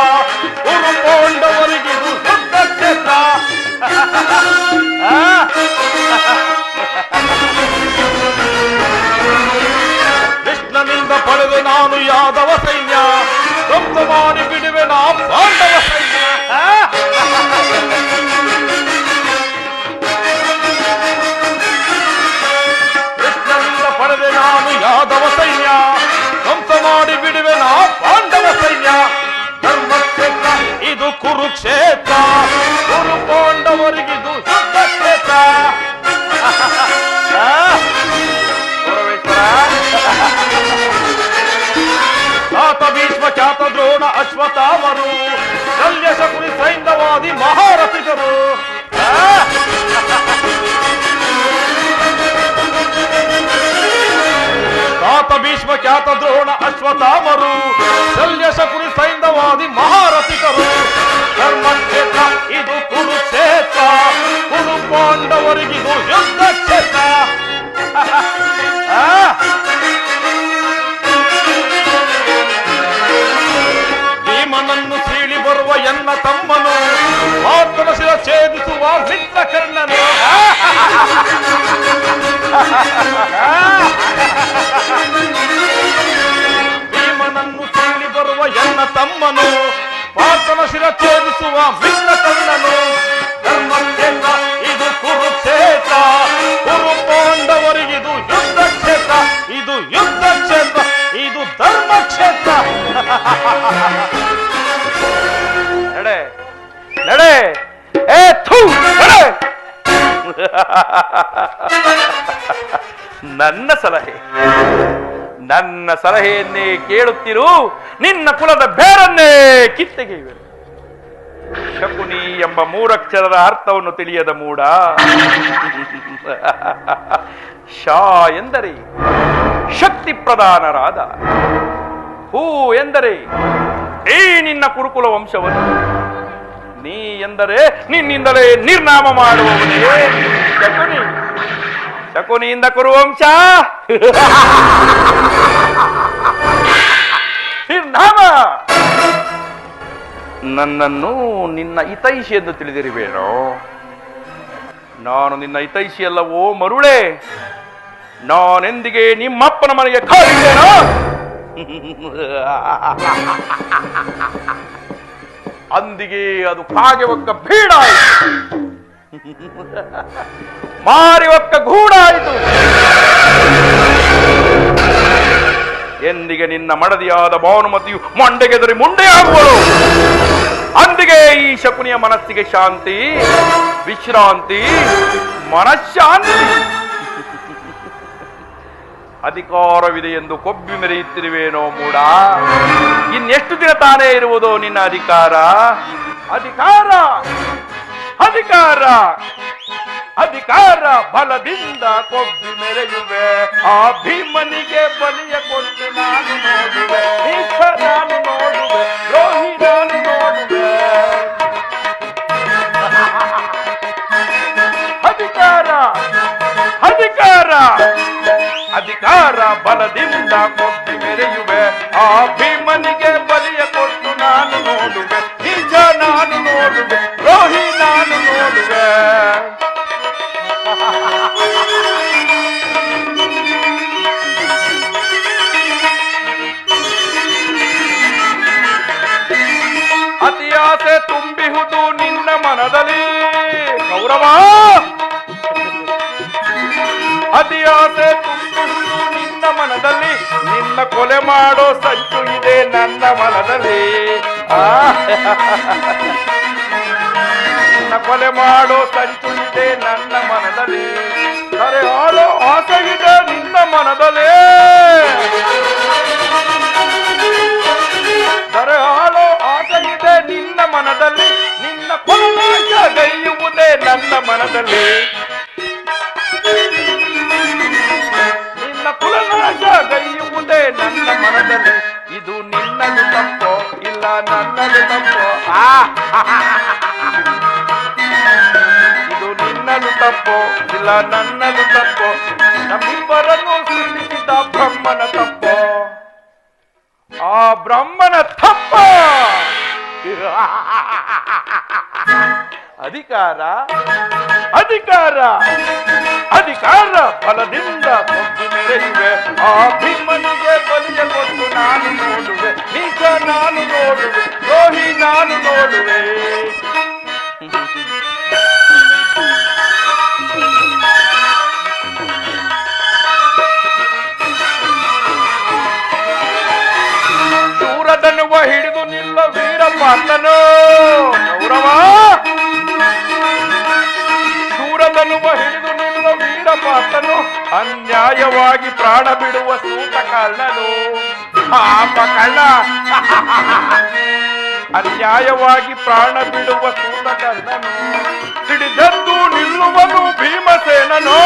ಕುರು ಪಾಂಡವರಿಗಿದು ಯುದ್ಧ ಕ್ಷೇತ್ರ. ಕೃಷ್ಣನಿಂದ ಪಡೆದು ನಾನು ಯಾದವ ಸೈನ್ಯ, ಧ್ವಂಸ ಮಾಡಿ ಬಿಡುವೆ ನಾ ಪಾಂಡವ ಸೈನ್ಯ. ಕೃಷ್ಣನಿಂದ ಪಡೆದೆ ನಾನು ಯಾದವ ಸೈನ್ಯ, ಧ್ವಂಸ ಮಾಡಿ ಬಿಡುವೆ ನಾ ಪಾಂಡವ ಸೈನ್ಯ. ಧರ್ಮಕ್ಷೇತ್ರ ಇದು ಕುರುಕ್ಷೇತ್ರ, ಕುರು ಪಾಂಡವರಿಗಿದು ಯುದ್ಧ ಕ್ಷೇತ್ರ. ಖ್ಯಾತ ಭೀಷ್ಮ, ಖ್ಯಾತ ದ್ರೋಣ, ಅಶ್ವತ್ಥಾಮರು, ಶಲ್ಯ ಶಕುನಿ ಸೈಂಧವಾದಿ ಮಹಾರಥಿಕರು. ಖ್ಯಾತ ಭೀಷ್ಮ, ಖ್ಯಾತ ದ್ರೋಣ, ಅಶ್ವತ್ಥಾಮರು, ಶಲ್ಯ ಶಕುನಿ ಸೈಂಧವಾದಿ ಮಹಾರಥಿಕರು. ಧರ್ಮಕ್ಷೇತ್ರ ಇದು ಕುರುಕ್ಷೇತ್ರ, ಕುರು ಪಾಂಡವರಿಗಿದು ಯುದ್ಧ ಕ್ಷೇತ್ರ. ಮಿತ್ರ ಕಣ್ಣನು. ಧರ್ಮಕ್ಷೇತ್ರ ಇದು ಕುರುಕ್ಷೇತ್ರ, ಕುರು ಪಾಂಡವರಿಗಿದು ಯುದ್ಧ ಕ್ಷೇತ್ರ, ಇದು ಯುದ್ಧ ಕ್ಷೇತ್ರ, ಇದು ಧರ್ಮಕ್ಷೇತ್ರ. ನಡೆ ನಡೆ, ಏ ಥೂ ನಡೆ. ನನ್ನ ಸಲಹೆಯನ್ನೇ ಕೇಳುತ್ತಿರು, ನಿನ್ನ ಕುಲದ ಬೇರನ್ನೇ ಕಿತ್ತೆಗೆಯುವೆ. ಶಕುನಿ ಎಂಬ ಮೂರಕ್ಷರದ ಅರ್ಥವನ್ನು ತಿಳಿಯದ ಮೂಡ. ಶಾ ಎಂದರೆ ಶಕ್ತಿ ಪ್ರಧಾನರಾದ, ಹೂ ಎಂದರೆ ಈ ನಿನ್ನ ಕುರುಕುಲ ವಂಶವನ್ನು, ನೀ ಎಂದರೆ ನಿನ್ನಿಂದಲೇ ನಿರ್ನಾಮ ಮಾಡುವವನೇ ಶಕುನಿ. ಶಕುನಿಯಿಂದ ಕುರುವಂಶ ನಿರ್ನಾಮ. ನನ್ನನ್ನು ನಿನ್ನ ಹಿತೈಷಿ ಎಂದು ತಿಳಿದಿರುವೇನೋ? ನಾನು ನಿನ್ನ ಹಿತೈಷಿ ಅಲ್ಲವೋ ಮರುಳೆ? ನಾನೆಂದಿಗೆ ನಿಮ್ಮಪ್ಪನ ಮನೆಗೆ ಕಾಲಿಟ್ಟೇನೋ? ಅಂದಿಗೆ ಅದು ಕಾಗೆ ಒಕ್ಕ ಬೀಡಾಯಿತು, ಮಾರಿ ಒಕ್ಕ ಗೂಡಾಯಿತು. ಎಂದಿಗೆ ನಿನ್ನ ಮಡದಿಯಾದ ಭಾನುಮತಿಯು ಮಂಡೆಗೆದರಿ ಮುಂಡೆಯಾಗುವಳು. ಅಂದಿಗೆ ಈ ಶಕುನಿಯ ಮನಸ್ಸಿಗೆ ಶಾಂತಿ, ವಿಶ್ರಾಂತಿ, ಮನಃಶಾಂತಿ. ಅಧಿಕಾರವಿದೆ ಎಂದು ಕೊಬ್ಬಿ ಮೆರೆಯುತ್ತಿರುವೇನೋ ಮೂಡ. ಇನ್ನೆಷ್ಟು ದಿನ ತಾನೇ ಇರುವುದೋ ನಿನ್ನ ಅಧಿಕಾರ? ಅಧಿಕಾರ ಅಧಿಕಾರ ಅಧಿಕಾರ ಬಲದಿಂದ ಕೊಬ್ಬಿ ಮೆರೆಯುವೆ. ಆ ಭೀಮನಿಗೆ ಬಲಿಯ ಕೊಟ್ಟು ನಾನು ನೋಡುವೆ, ನೀಚ ನಾನು ನೋಡುವೆ, ದ್ರೋಹಿ ನಾನು ನೋಡುವೆ. ಅಧಿಕಾರ ಅಧಿಕಾರ ಅಧಿಕಾರ ಬಲದಿಂದ ಕೊಬ್ಬಿ ಮೆರೆಯುವೆ. ಆ ಭೀಮನಿಗೆ ಬಲಿಯ ಕೊಟ್ಟು ನಾನು ನೋಡುವೆ, ನಿಜ ನಾನು ನೋಡುವೆ, ದ್ರೋಹಿ ನಾನು ನೋಡುವೆ. ಅತಿಯಾಸೆ ತುಂಬಿಹುದು ನಿನ್ನ ಮನದಲ್ಲಿ ಕೌರವ, ಅತಿಯಾಸೆ ತುಂಬಿಹುದು ನಿನ್ನ ಮನದಲ್ಲಿ. ನಿನ್ನ ಕೊಲೆ ಮಾಡೋ ಸಂಚು ಇದೆ ನನ್ನ ಮನದಲ್ಲಿ. ನಿನ್ನ ಕೊಲೆ ಮಾಡೋ ಸಂಚು ಇದೆ ನನ್ನ ಮನದಲ್ಲಿ. ಸರಿ ಆಳೋ ಆಸೆ ಇದೆ ನಿನ್ನ ಮನದಲ್ಲಿ. ಸರಿ ಆಳೋ ಆಸೆ ಇದೆ ನಿನ್ನ ಮನದಲ್ಲಿ. ನಿನ್ನ ಕೊಲನಾಶ ಗೈಯುವುದೇ ನನ್ನ ಮನದಲ್ಲಿ. ನಿನ್ನ ಕುಲನಾಶ ಗೈಯುವುದೇ ನನ್ನ ಮನದಲ್ಲಿ. ಇದು ನಿನ್ನದು ತಪ್ಪೋ ಇಲ್ಲ ನನ್ನದು ತಪ್ಪೋ? ಇದು ನಿನ್ನದು ತಪ್ಪೋ ಇಲ್ಲ ನನ್ನದು ತಪ್ಪೋ? ನಮ್ಮಿಬ್ಬರನ್ನು ಸೃಷ್ಟಿಸಿದ ಬ್ರಹ್ಮನ ತಪ್ಪೋ? ಆ ಬ್ರಹ್ಮನ ತಪ್ಪ. ಅಧಿಕಾರ ಅಧಿಕಾರ ಅಧಿಕಾರ ಬಲದಿಂದ ಕೊಬ್ಬಿ ಮೆರೆಯುವೆ. ಆ ಭೀಮನಿಗೆ ಬಲಿಯ ಕೊಟ್ಟು ನಾನು ನೋಡುವೆ, ನಿಜ ನಾನು ನೋಡುವೆ, ದ್ರೋಹಿ ನಾನು ನೋಡುವೆ. ಶೂರದನ್ನುವ ಹಿಡಿದು ನಿಲ್ಲ ವೀರಪಾತನು ಗೌರವ. ಶೂರದನ್ನುವ ಹಿಡಿದು ನಿಲ್ಲ ವೀರಪಾತನು. ಅನ್ಯಾಯವಾಗಿ ಪ್ರಾಣ ಬಿಡುವ ಸೂತ ಕಳ್ಳನು, ಪಾಪ ಕಳ್ಳ. ಅನ್ಯಾಯವಾಗಿ ಪ್ರಾಣ ಬಿಡುವ ಸೂತ ಕಳ್ಳನು. ಸಿಡಿದೆದ್ದು ನಿಲ್ಲುವನು ಭೀಮಸೇನನು.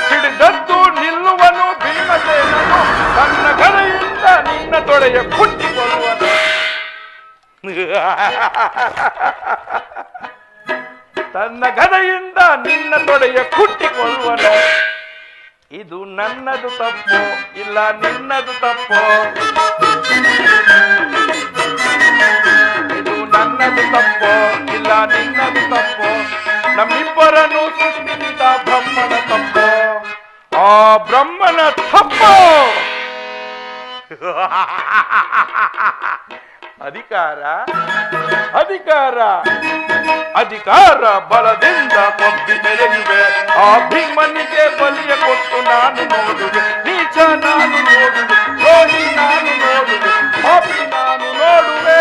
ಸಿಡಿದದ್ದು ನಿಲ್ಲುವನು ಭೀಮಸೇನನು. ತನ್ನ ಗದೆಯಿಂದ ನಿನ್ನ ತೊಡೆಯ ಕುಟ್ಟಿಕೊಳ್ಳುವನು. ತನ್ನ ಗದೆಯಿಂದ ನಿನ್ನ ತೊಡೆಯ ಕುಟ್ಟಿಕೊಳ್ಳುವನು. ಇದು ನನ್ನದು ತಪ್ಪು ಇಲ್ಲ ನಿನ್ನದು ತಪ್ಪು? ಇದು ನನ್ನದು ತಪ್ಪು ಇಲ್ಲ ನಿನ್ನದು ತಪ್ಪು? ನಮ್ಮಿಬ್ಬರನ್ನು ಸೃಷ್ಟಿಸಿದ ಬ್ರಹ್ಮನ ತಪ್ಪು. ಆ ಬ್ರಹ್ಮನ ತಪ್ಪು. ಅಧಿಕಾರ ಅಧಿಕಾರ ಅಧಿಕಾರ ಬಲದಿಂದ ಕೊಬ್ಬಿ ಮೆರೆಯುವೆ. ಆ ಭೀಮನಿಗೆ ಬಲಿಯ ಕೊಟ್ಟು ನಾನು ನೋಡುವೆ. ನೀಚ ನಾನು ನೋಡುವೆ, ದ್ರೋಹಿ ನಾನು ನೋಡುವೆ, ಪಾಪಿ ನಾನು ನೋಡುವೆ.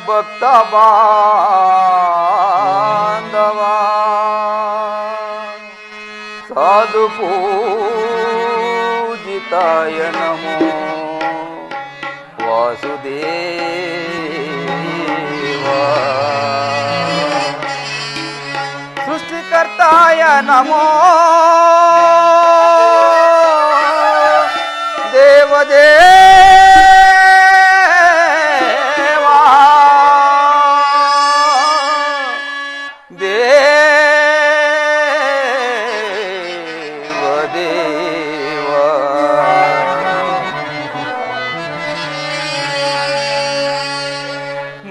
ಭಕ್ತ ಬಾಂಧವ ಸಾಧು ಪೂಜಿತಾಯ ನಮೋ ವಾಸುದೇವ ಸೃಷ್ಟಿಕರ್ತಾಯ ನಮೋ ದೇವದೇವಾ ದೇವದೇವಾ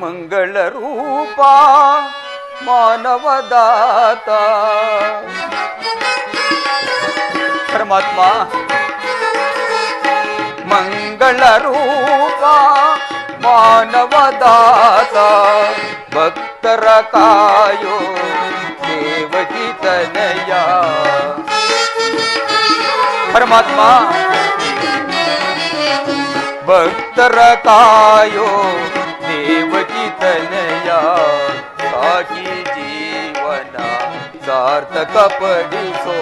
ಮಂಗಳ ರೂಪ ಮಾನವದಾತ ಪರಮಾತ್ಮ ಮಂಗಳ ರೂಪ ಮಾನವದಾತ ಭಕ್ತರ ಕಾಯೋ ದೇವಕಿ ತನಯ ಪರಮಾತ್ಮ ಭಕ್ತರ ಕಾಯೋ ದೇವಕಿ ತನಯ ಸಾಕಿ ಜೀವನ ಸಾರ್ಥಕ ಪಡಿಸೋ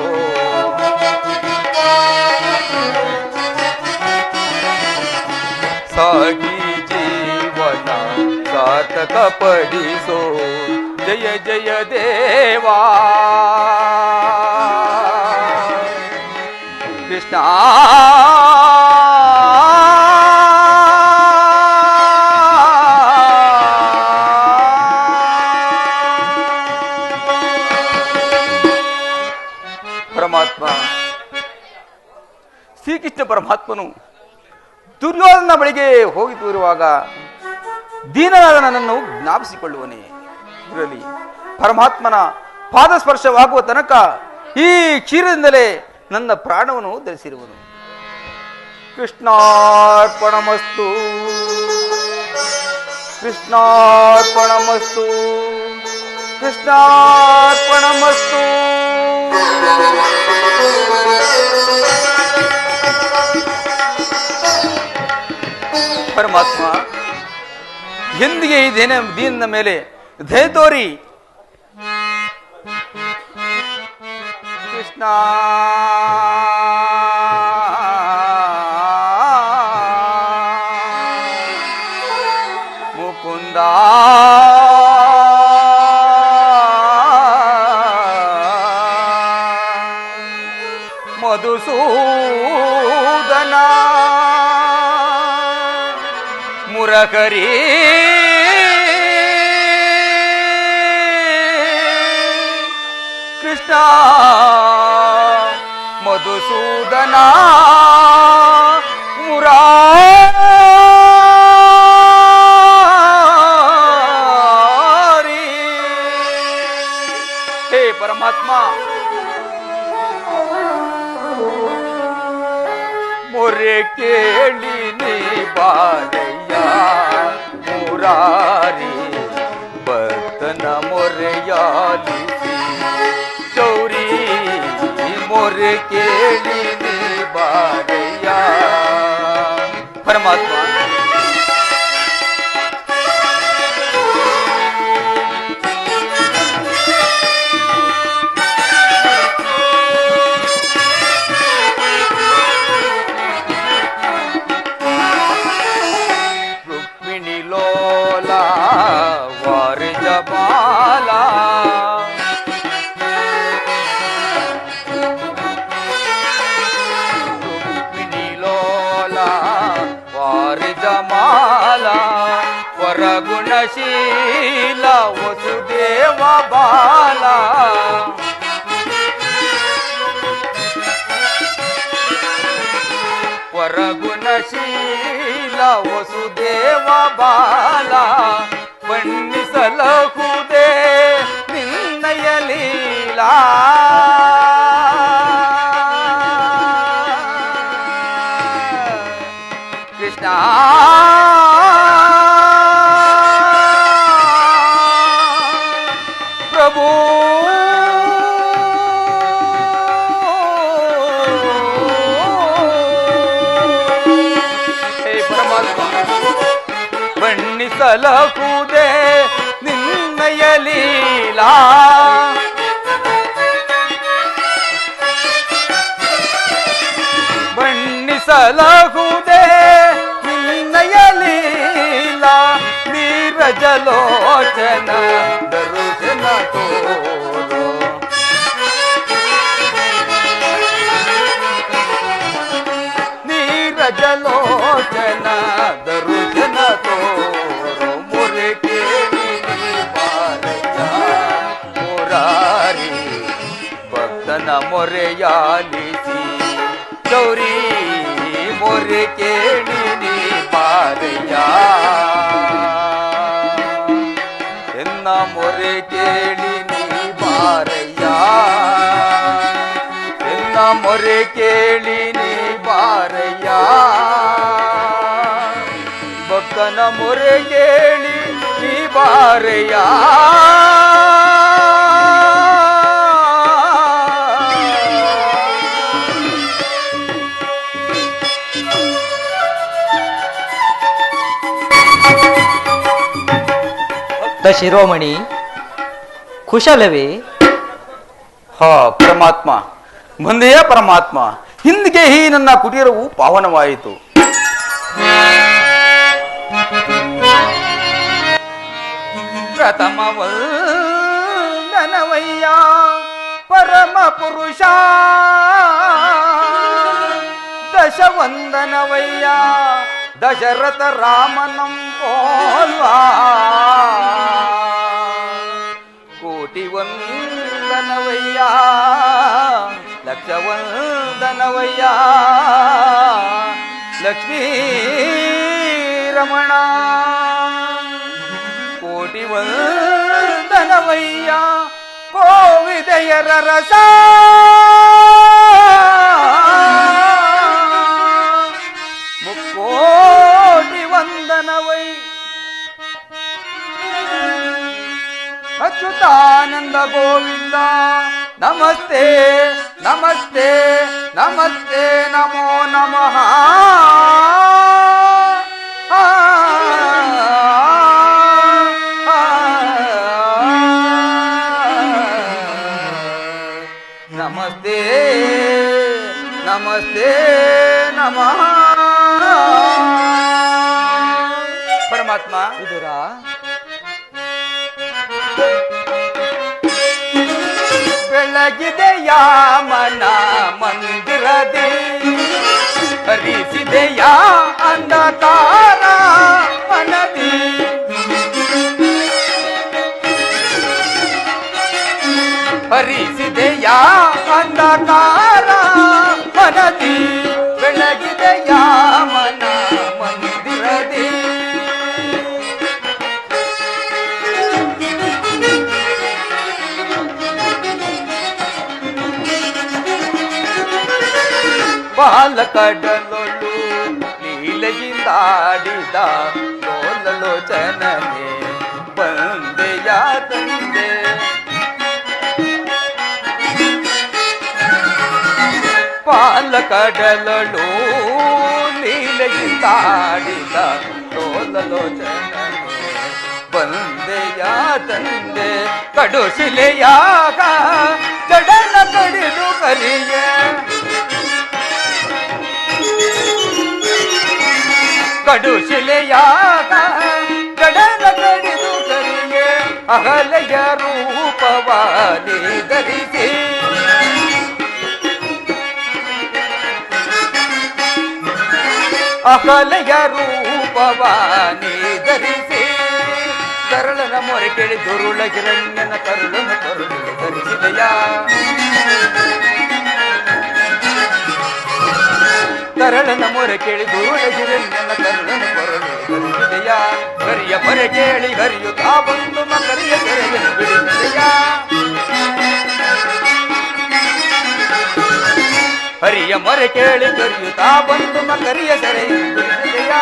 ಸಾಗಿ ಜೀವನ ಸಾರ್ಥಕ ಪಡಿಸೋ ಜಯ ಜಯ ದೇವಾ ಕೃಷ್ಣ ಪರಮಾತ್ಮ ಶ್ರೀಕೃಷ್ಣ ಪರಮಾತ್ಮನು ದುರ್ಯೋಧನ ಬಳಿಗೆ ಹೋಗಿರುವಾಗ ದೀನನಾದ ನನ್ನನ್ನು ಜ್ಞಾಪಿಸಿಕೊಳ್ಳುವನೇ ಇರಲಿ. ಪರಮಾತ್ಮನ ಪಾದ ಸ್ಪರ್ಶವಾಗುವ ತನಕ ಈ ಕ್ಷೀರದಿಂದಲೇ ನನ್ನ ಪ್ರಾಣವನ್ನು ಧರಿಸಿರುವನು. ಕೃಷ್ಣಾರ್ಪಣಮಸ್ತು ಕೃಷ್ಣಾರ್ಪಣಮಸ್ತು ಕೃಷ್ಣಾರ್ಪಣಮಸ್ತು. ಪರಮಾತ್ಮ ಎಂದಿಗೆ ಈ ದೀನನ ಮೇಲೆ ದಯ ತೋರಿ ಕೃಷ್ಣ ಮುಕುಂದ ಮಧುಸೂದನ ಮುರಕರಿ ಕೃಷ್ಣ ಮಧುಸೂದನ ಮುರಾರಿ. ಹೇ ಪರಮಾತ್ಮ, ಮೊರೆ ಕೇಳಿ ನೀ ಬಾರಯ್ಯ ಮುರಾರಿ, ಭಕ್ತನ ಮೊರೆಯಾಲಿಸಿ ಚೌರಿ. ಮೊರೆ ಕೇಳಿ ನೀ ಬಾರಯ್ಯ ಪರಮಾತ್ಮ. ಗುಣಶೀಲ ವಸುದೇವ ಬಾಲ ವರಗುಣಶೀಲ ವಸುದೇವ ಬಾಲ ಬಣ್ಣಿಸಲಹುದೇ ನಿನ್ನಯ ಲೀಲಾ ಕೃಷ್ಣ ಪ್ರಭು ಬಣ್ಣಿಸಲಹುದೇ ನಿನ್ನಯ ಲೀಲಾ ಬಣ್ಣಿಸಲಹುದೇ ನಿನ್ನಯ ಲೀಲಾ ನೀರಜಲೋಚನ ದರುಶನ ತೋರೋ ನೀರಜಲೋಚನ ದರುಶನ ತೋರೋ ಮುರೆ ಕೇಳಿ ಬಾರಯ್ಯ ಮುರಾರಿ ಭಕ್ತನ ಮೊರೆಯಾಲಿಸಿ ಗೌರಿ ಮೊರೆ ಕೇಳಿ ಬಾರಯ್ಯ ಎನ್ನ ಮೊರೆ ಕೇಳಿ ಬಾರಯ್ಯ ಎನ್ನ ಮೊರೆ ಕೇಳಿ ಬಾರಯ್ಯ ಭಕ್ತನ ಮೊರೆ ಕೇಳಿ ಬಾರಯ್ಯ ಶಿರೋಮಣಿ ಕುಶಲವೇ? ಹಾ ಪರಮಾತ್ಮ, ಬಂದೆಯ ಪರಮಾತ್ಮ, ಹಿಂದಿಗೆ ಈ ನನ್ನ ಕುಟೀರವು ಪಾವನವಾಯಿತು. ಪ್ರಥಮ ವಂದನವಯ್ಯ ಪರಮ ಪುರುಷ, ದಶ ವಂದನವಯ್ಯ ದಶರಥ ರಾಮನಂ ಪೋಲ್ವಾ, ಕೋಟಿ ವಂದನವಯ್ಯ ಲಕ್ಷ ವಂದನವಯ್ಯ ಲಕ್ಷ್ಮೀ ರಮಣ, ಕೋಟಿ ವಂದನವಯ್ಯ ಕೋವಿದೆಯರ ರಸ, ಮುಕ್ಕೋಟಿ ವಂದನವೈ ಅಚ್ಯುತಾನಂದ ಗೋವಿಂದ, ನಮಸ್ತೆ ನಮಸ್ತೆ ನಮಸ್ತೆ ನಮೋ ನಮಃ. ನಮಸ್ತೆ ನಮಸ್ತೆ ನಮಃ. ಪರಮಾತ್ಮ ವಿದುರ, ಬೆಳಗಿದೆಯ ಮನ ಮಂದಿರದಿ, ಹರಿಸಿದೆಯ ಅಂಧಕಾರ ಮನದಿ, ಹರಿಸಿದೆಯ ಅಂಧಕಾರ ಮನದಿ, ಬೆಳಗಿದೆಯ ಮನ ಮಂದಿರದಿ, ಬಾಲಕಡಲೊಳು ಲೀಲೆಯಿಂದಾಡಿದ ಲೋಲಲೋಚನನೆ ಬಂದೆಯ ತಂದೆ, ಬಾಲಕಡಲೊಳು ಲೀಲೆಯಿಂದಾಡಿದ ಲೋಲಲೋಚನನೆ ಬಂದೆಯ ತಂದೆ, ಕಡು ಶಿಲೆಯಾಗ ಜಡನ ಕಡಿದು ಕರಿಯ, ಕಡು ಶಿಲೆಯಾಗ ಜಡನ ಕಡಿದು ಕರಿಯೆ, ಅಹಲೆಯ ರೂಪವಾದಿ ಧರಿಸಿ, ಅಹಲೆಯ ರೂಪವಾನಿ ಧರಿಸಿ, ಮೊರೆ ಕೇಳಿ ದುರುಳ ಹಿರಣ್ಯನ ಕರುಳನ್ನು ಕರುಳು ಧರಿಸಿದೆಯ ಕರಳನ ಮೊರೆ ಕೇಳಿ ದುರುಳ ಹಿರಣ್ಯನ ಕರುಳನ್ನು ಕರುಳು ಧರಿಸಿದೆಯ ಕರಿಯ ಮೊರೆ ಕೇಳಿ ಹರಿಯುತ್ತಾ ಬಂದು ಮಕರಿಯ ಸೆರೆಯನ್ನು ಬಿಡಿಸಿದೆಯ ಹರಿಯ ಮೊರೆ ಕೇಳಿ ಕರಿಯುತ್ತಾ ಬಂದು ಮಕರಿಯ ಸೆರೆಯನ್ನು ಬಿಡಿಸಿದೆಯ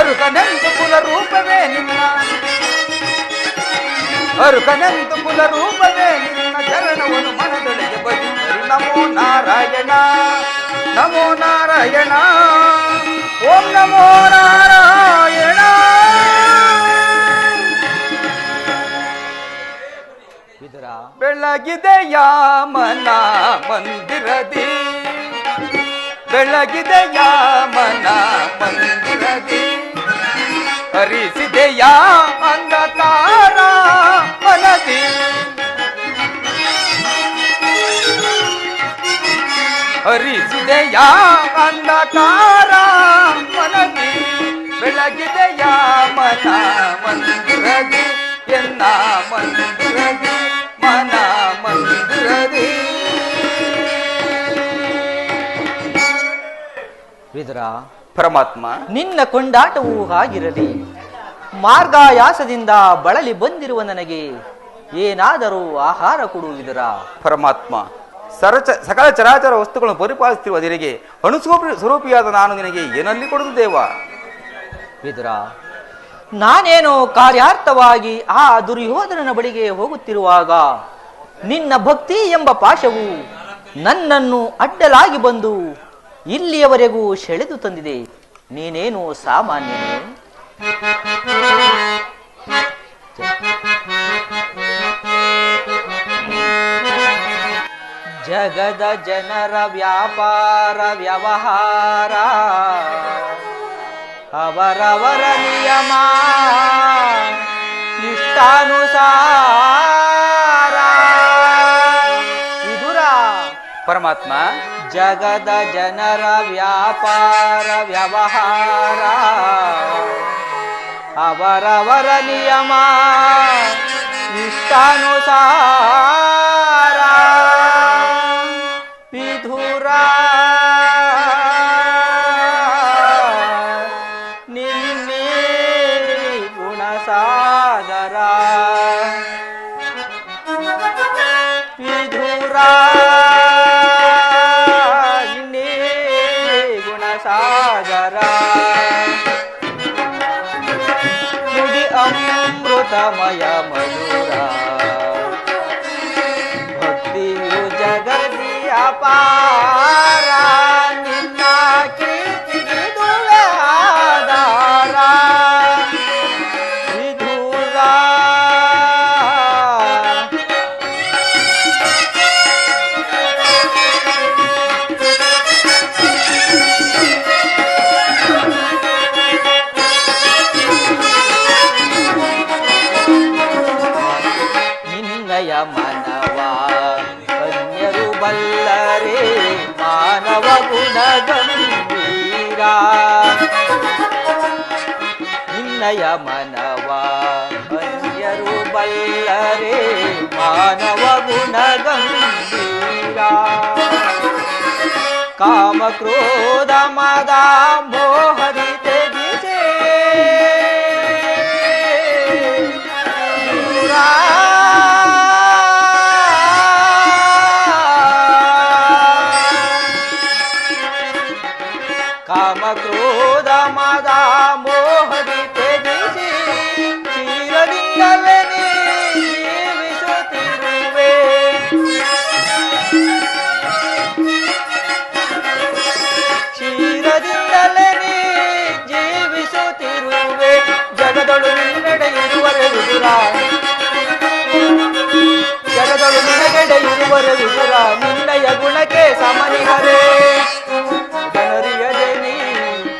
ಅರುಕನೆಂದು ಕುಲ ರೂಪವೇ ನಿನ್ನ ಅರುಕನೆಂದು ಕುಲ ರೂಪವೇ ನಿನ್ನ ಚರಣವನ್ನು ಮನದೊಳಗೆ ಬದಿಸರಿ ನಮೋ ನಾರಾಯಣ ನಮೋ ನಾರಾಯಣ ಓಂ ನಮೋ ನಾರಾಯಣ. ಬೆಳಗಿದೆಯ ಮನ ಮಂದಿರದಿ ಬೆಳಗಿದೆಯ ಮನ ಮಂದಿರದಿ ಹರಿಸಿದೆಯ ಅಂಧಕಾರ ಮನದಿ ಹರಿಸಿದೆಯ ಅಂಧಕಾರ ಮನದಿ ಬೆಳಗಿದೆಯ ಮನ ಮಂದಿರದಿ ಎನ್ನ ಮಂದಿರದಿ ಮನ ಮಂದಿರದಿ. ವಿದುರ, ಪರಮಾತ್ಮ, ನಿನ್ನ ಕೊಂಡಾಟವೂ ಹಾಗಿರಲಿ. ಮಾರ್ಗಾಯಾಸದಿಂದ ಬಳಲಿ ಬಂದಿರುವ ನನಗೆ ಏನಾದರೂ ಆಹಾರ ಕೊಡುವುದಿರ. ಪರಮಾತ್ಮ, ಸಕಲ ಚರಾಚರ ವಸ್ತುಗಳನ್ನು ಪರಿಪಾಲಿಸುತ್ತಿರುವ ನಿನಗೆ ಸ್ವರೂಪಿಯಾದ ನಾನು ನಿನಗೆ ಏನಲ್ಲಿ ಕೊಡುವುದು ದೇವ? ವಿದುರ, ನಾನೇನೋ ಕಾರ್ಯಾರ್ಥವಾಗಿ ಆ ದುರ್ಯೋಧನನ ಬಳಿಗೆ ಹೋಗುತ್ತಿರುವಾಗ ನಿನ್ನ ಭಕ್ತಿ ಎಂಬ ಪಾಶವು ನನ್ನನ್ನು ಅಡ್ಡಲಾಗಿ ಬಂದು ಇಲ್ಲಿಯವರೆಗೂ ಸೆಳೆದು ತಂದಿದೆ. ನೀನೇನು ಸಾಮಾನ್ಯನೇ? ಜಗದ ಜನರ ವ್ಯಾಪಾರ ವ್ಯವಹಾರ ಅವರವರ ನಿಯಮ ಇಷ್ಟಾನುಸಾರ. ವಿದುರ, ಪರಮಾತ್ಮ, ಜಗದ ಜನರ ವ್ಯಾಪಾರ ವ್ಯವಹಾರ ಅವರವರ ನಿಯಮ ಇಷ್ಟಾನುಸಾರ. ವಿಧುರ, ನಿನ್ನೆ ಗುಣಸಾಗರ ವಿಧುರ ನಿನ್ನೆ ಗುಣಸಾಗರ ನುಡಿ ಅಮೃತಮಯ ಮಧುರ ಭಕ್ತಿಯು ಜಗದಿ ಅಪಾರ ನಿನ್ನ ಕೀರ್ತಿಗಿದುವೆ ಆಧಾರ. ವಿಧುರ, ನಿನ್ನಯ ಮನವ ಅನ್ಯರು ಬಲ್ಲರೆ ಮಾನವ ಗುಣಗಂಭೀರ. ನಿನ್ನಯ ಮನವ ಅನ್ಯರು ಬಲ್ಲರೆ ಮಾನವ ಗುಣಗಂಭೀರ. ಕಾಮ ಕ್ರೋಧ ಮದ ಮೋಹದಿ ತೆಗಿಸೆ ಕಾಮ ಕ್ರೋಧ ಮದ ಮೋಹದಿ ತೆಗಿಸಿ ಕ್ಷೀರದಿಂದಲೇ ನೀ ಜೀವಿಸುತ್ತಿರುವೆ. ಕ್ಷೀರದಿಂದಲೇ ನೀ ಜೀವಿಸುತ್ತಿರುವೆ. ಜಗದೊಳು ನಿನ್ನಡೆ ಇರುವರೆ ವಿದುರ, ಜಗದೊಳು ನಿನಗೆಡೆ ಇರುವರೆ ವಿದುರ. ನಿನ್ನಯ ಗುಣಕ್ಕೆ ಸಮನಿಗರೇ ಜನರಿಯದೆ ನೀ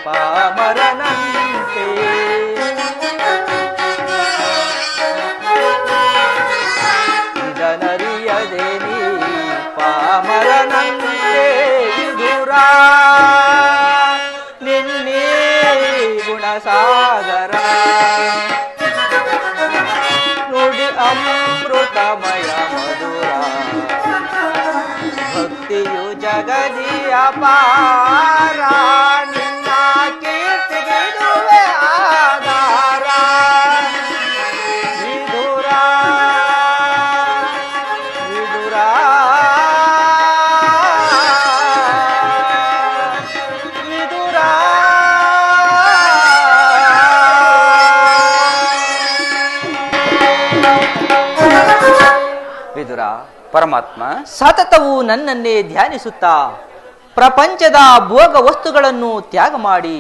ಪಾಮರನಂತೆ. ಜಗದಿ ಅಪಾರ ನಿನ್ನ ಕೀರ್ತಿಗಿದುವೆ ಆಧಾರ ವಿದುರ ವಿದುರ ವಿದುರ ವಿದುರ ಪರಮಾತ್ಮ, ಸತತವು ನನ್ನನ್ನೇ ಧ್ಯಾನಿಸುತ್ತಾ ಪ್ರಪಂಚದ ಭೋಗ ವಸ್ತುಗಳನ್ನು ತ್ಯಾಗ ಮಾಡಿ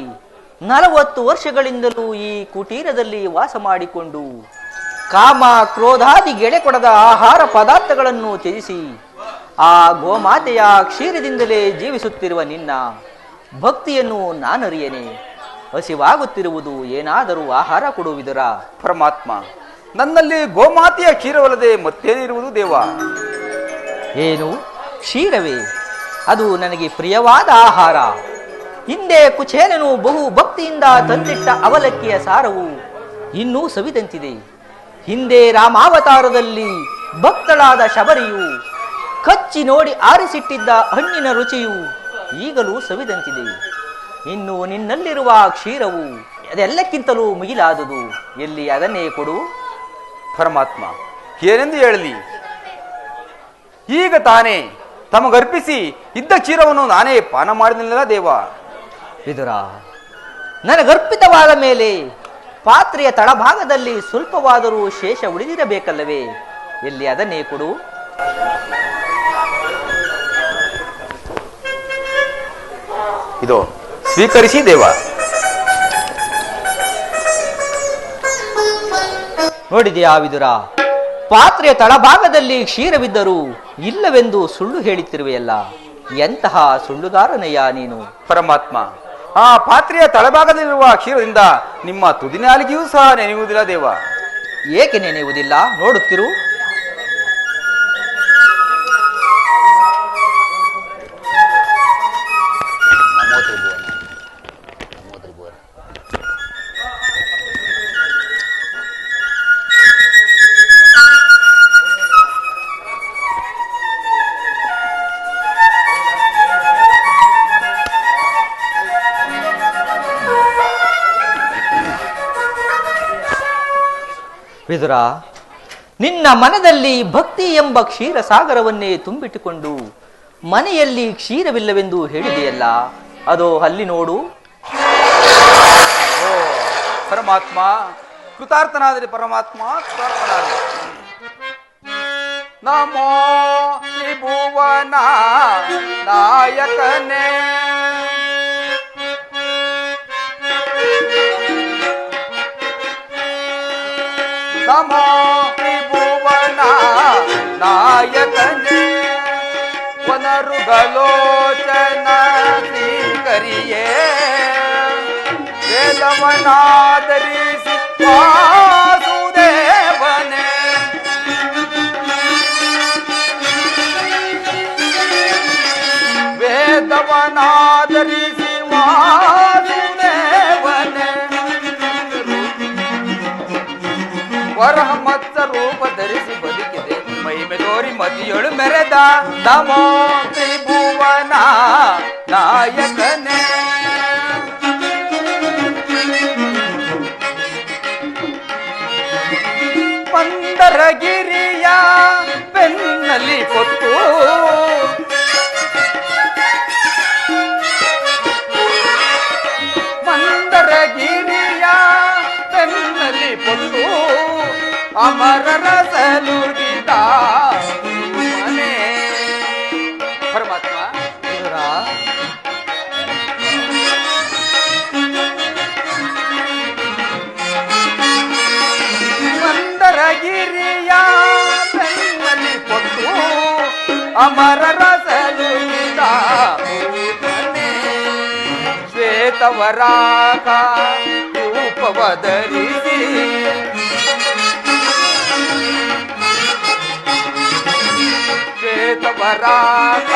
40 ವರ್ಷಗಳಿಂದಲೂ ಈ ಕುಟೀರದಲ್ಲಿ ವಾಸ ಮಾಡಿಕೊಂಡು ಕಾಮ ಕ್ರೋಧಾದಿ ಗೆಳೆ ಕೊಡದ ಆಹಾರ ಪದಾರ್ಥಗಳನ್ನು ತ್ಯಜಿಸಿ ಆ ಗೋಮಾತೆಯ ಕ್ಷೀರದಿಂದಲೇ ಜೀವಿಸುತ್ತಿರುವ ನಿನ್ನ ಭಕ್ತಿಯನ್ನು ನಾನರಿಯನೆ. ಹಸಿವಾಗುತ್ತಿರುವುದು, ಏನಾದರೂ ಆಹಾರ ಕೊಡುವುದರ. ಪರಮಾತ್ಮ, ನನ್ನಲ್ಲಿ ಗೋಮಾತೆಯ ಕ್ಷೀರವಲ್ಲದೆ ಮತ್ತೇನಿರುವುದು ದೇವ? ಏನು ಕ್ಷೀರವೇ? ಅದು ನನಗೆ ಪ್ರಿಯವಾದ ಆಹಾರ. ಹಿಂದೆ ಕುಚೇಲನು ಬಹು ಭಕ್ತಿಯಿಂದ ತಂದಿಟ್ಟ ಅವಲಕ್ಕಿಯ ಸಾರವು ಇನ್ನೂ ಸವಿದಂತಿದೆ. ಹಿಂದೆ ರಾಮಾವತಾರದಲ್ಲಿ ಭಕ್ತಳಾದ ಶಬರಿಯು ಕಚ್ಚಿ ನೋಡಿ ಆರಿಸಿಟ್ಟಿದ್ದ ಹಣ್ಣಿನ ರುಚಿಯು ಈಗಲೂ ಸವಿದಂತಿದೆ. ಇನ್ನು ನಿನ್ನಲ್ಲಿರುವ ಕ್ಷೀರವು ಅದೆಲ್ಲಕ್ಕಿಂತಲೂ ಮಿಗಿಲಾದುದು. ಎಲ್ಲಿ ಅದನ್ನೇ ಕೊಡು. ಪರಮಾತ್ಮ, ಏನೆಂದು ಹೇಳಲಿ? ಈಗ ತಾನೇ ತಮಗರ್ಪಿಸಿ ಇದ್ದ ಕ್ಷೀರವನ್ನು ನಾನೇ ಪಾನ ಮಾಡಿದನಲ್ಲ ದೇವ. ವಿದುರ, ನನಗರ್ಪಿತವಾದ ಮೇಲೆ ಪಾತ್ರೆಯ ತಳಭಾಗದಲ್ಲಿ ಸ್ವಲ್ಪವಾದರೂ ಶೇಷ ಉಳಿದಿರಬೇಕಲ್ಲವೇ? ಎಲ್ಲಿ ಅದನ್ನೇ ಕೊಡು. ಇದು ಸ್ವೀಕರಿಸಿ ದೇವ. ನೋಡಿದೆಯಾ ವಿದುರ, ಪಾತ್ರೆಯ ತಳಭಾಗದಲ್ಲಿ ಕ್ಷೀರವಿದ್ದರೂ ಇಲ್ಲವೆಂದು ಸುಳ್ಳು ಹೇಳುತ್ತಿರುವೆಯಲ್ಲ. ಎಂತಹ ಸುಳ್ಳುಗಾರನಯ್ಯ ನೀನು. ಪರಮಾತ್ಮ, ಆ ಪಾತ್ರೆಯ ತಳಭಾಗದಲ್ಲಿರುವ ಕ್ಷೀರದಿಂದ ನಿಮ್ಮ ತುದಿನಾಲಿಗೆಯೂ ಸಹ ನೆನೆಯುವುದಿಲ್ಲ ದೇವ. ಏಕೆ ನೆನೆಯುವುದಿಲ್ಲ? ನೋಡುತ್ತಿರು. ವಿದುರ, ನಿನ್ನ ಮನದಲ್ಲಿ ಭಕ್ತಿ ಎಂಬ ಕ್ಷೀರ ಸಾಗರವನ್ನೇ ತುಂಬಿಟ್ಟುಕೊಂಡು ಮನೆಯಲ್ಲಿ ಕ್ಷೀರವಿಲ್ಲವೆಂದು ಹೇಳಿದೆಯಲ್ಲ, ಅದೋ ಅಲ್ಲಿ ನೋಡು. ಓ ಪರಮಾತ್ಮ, ಕೃತಾರ್ಥನಾದರೆ ಪರಮಾತ್ಮ, ಕೃತಾರ್ಥನಾದರೆ. ನಮೋ ತ್ರಿಭುವನ ನಾಯಕನೇ, ನಮೋ ತ್ರಿಭುವನ ನಾಯಕನೇ, ವನರುಗಲೋಚನ ಶ್ರೀಕರಿಯೇ, ವೇದವನಾದರಿಸಿ ವಾಸುದೇವನೇ, ವೇದವನಾದರಿಸಿ ವಾಸುದೇವನೇ, ವರಮತ್ಸ ರೂಪ ಧರಿಸಿ ಬದುಕಿದೆ ಮಹಿಮೆ ತೋರಿ ಮತಿಯೊಳು ಮೆರೆದ ನಮೋ ತ್ರಿಭುವನ ನಾಯಕನೇ. ಮಂದರಗಿರಿಯ ಬೆನ್ನಲ್ಲಿ ಕೊತ್ತು, ಮಂದರಗಿರಿಯ ಬೆನ್ನಲ್ಲಿ ಕೊತ್ತು, ಅಮರರ ಸಲುಗಿದ ಮನೆ. ಪರಮಾತ್ಮ, ಮಂದರಗಿರಿಯ ಬೆನ್ನಲ್ಲಿ ಕೊತ್ತು, ಅಮರರ ಸಲುಗಿದ ಮನೆ. ಶ್ವೇತವರಾಗ ರೂಪವ ಧರಿಸಿ, ಶ್ವೇತವರಾಗ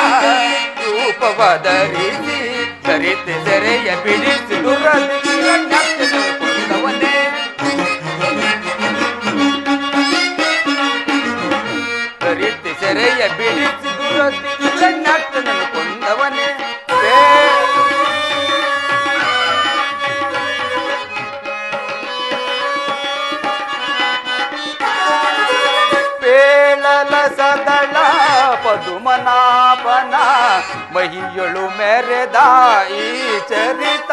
ರೂಪವ ಧರಿಸಿ, ಸರಿತೆ ಸೆರೆಯ ಬಿಡಿಸಿ ದುರದಿವನೇ, ಸರಿತೆ ಸೆರೆಯ ಬಿಡಿಸಿ ದುರದಿವನನ್ನು ಕೊಂದ ಪದುಮನಾಭನ ಮಹಿಯಳು ಮೆರೆದ ಈ ಚರಿತ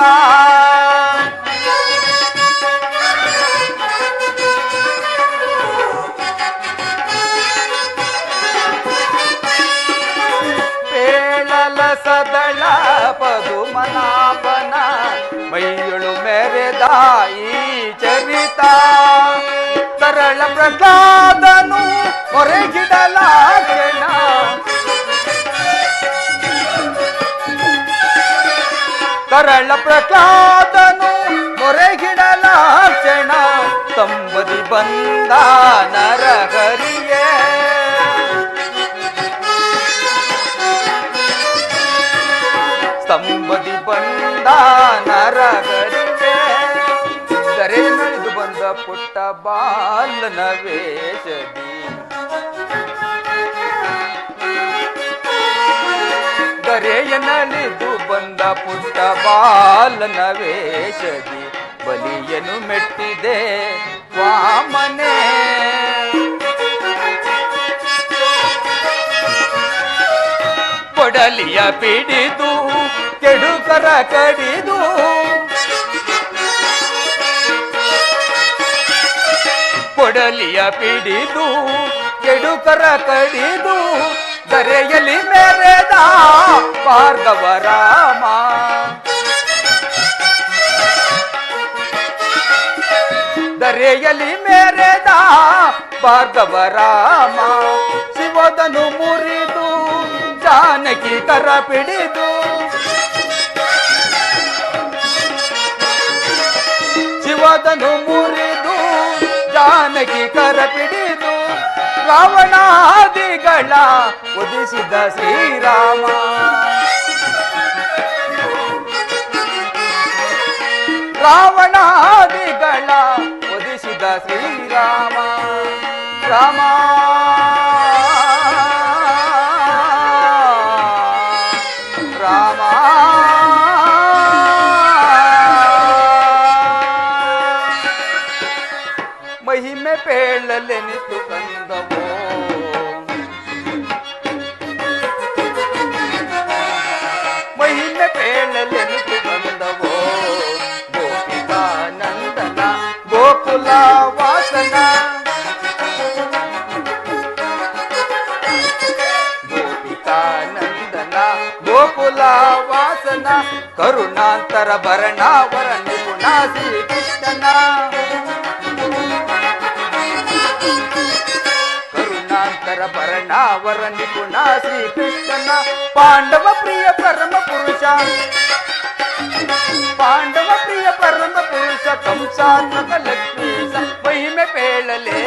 ಪೇಳಲ ಸದಳ ಪದುಮನಾಭನ ಮೈಯಳು ಮೆರೆದ ಈ ಚರಿತ ತರಳ ಪ್ರಹ್ಲಾದನು ಹೊರಗಿಡಲಾಕ್ಷಣ ತರಳ ಪ್ರಹ್ಲಾದನು ಹೊರಗಿಡಲಾಕ್ಷಣ ತಂಬದಿ ಬಂದ ನರಹರಿಯೇ ಸ್ತಂಭದಿ ಬಂದ ನರಗರಿಗೆ ದರೆ ನಡೆದು ಬಂದ ಪುಟ್ಟ ಬಾಲನ ವೇಷದಿ ದರೆಯ ನಲಿದು ಬಂದ ಪುಟ್ಟ ಬಾಲನ ವೇಷದಿ ಬಲಿಯನು ಮೆಟ್ಟಿದೆ ವಾಮನೆ ಕೊಡಲಿಯ ಪಿಡಿದು ಕೆಡುಕರ ಕಡಿದು ಕೊಡಲಿಯ ಪಿಡಿದು ಕೆಡುಕರ ಕಡಿದು ದರೆಯಲ್ಲಿ ಮೆರೆದ ಭಾರ್ಗವ ರಾಮ ದರೆಯಲ್ಲಿ ಮೆರೆದ ಭಾರ್ಗವ ರಾಮ ಶಿವದನು ಮುರಿದು ಜಾನಕಿ ಕರ ಪಿಡಿದು ಶಿವದನು ಮುರಿದು ಜಾನಕಿ ಕರ ಪಿಡಿದು ರಾವಣಾದಿಗಳ ಉದಿಸಿದ ಶ್ರೀರಾಮ ರಾವಣಾದಿಗಳ ಉದಿಸಿದ ಶ್ರೀರಾಮ ರಾಮ ರಾಮ ಮಹಿಮೆ ಪೇಳಲೆನಿತು ಕಂದವೋ ಮಹಿಮೆ ಪೇಳಲೆನಿತು ಕಂದವೋ ಗೋಪಿಕಾನಂದನ ಗೋಕುಲ ವಾಸನ ಗೋಪಿಕಾನಂದನ ಗೋಕುಲ ವಾಸನ ಕರುಣಾಂತರ ಭರಣ ವರ ನಿಪುಣ ಶ್ರೀಕೃಷ್ಣನ ಕರುಣಾಂತರ ಭರಣ ವರ ನಿಪುಣ ಶ್ರೀಕೃಷ್ಣನ ಪಾಂಡವ ಪ್ರಿಯ ಪರಮ ಪುರುಷ ಪಾಂಡವ ಪ್ರಿಯ ಪರಮ ಪುರುಷ ಕಂಸಾತ್ಮಕ ಲಕ್ಷ್ಮೀಶ ಮಹಿಮೆ ಪೇಳಲೆ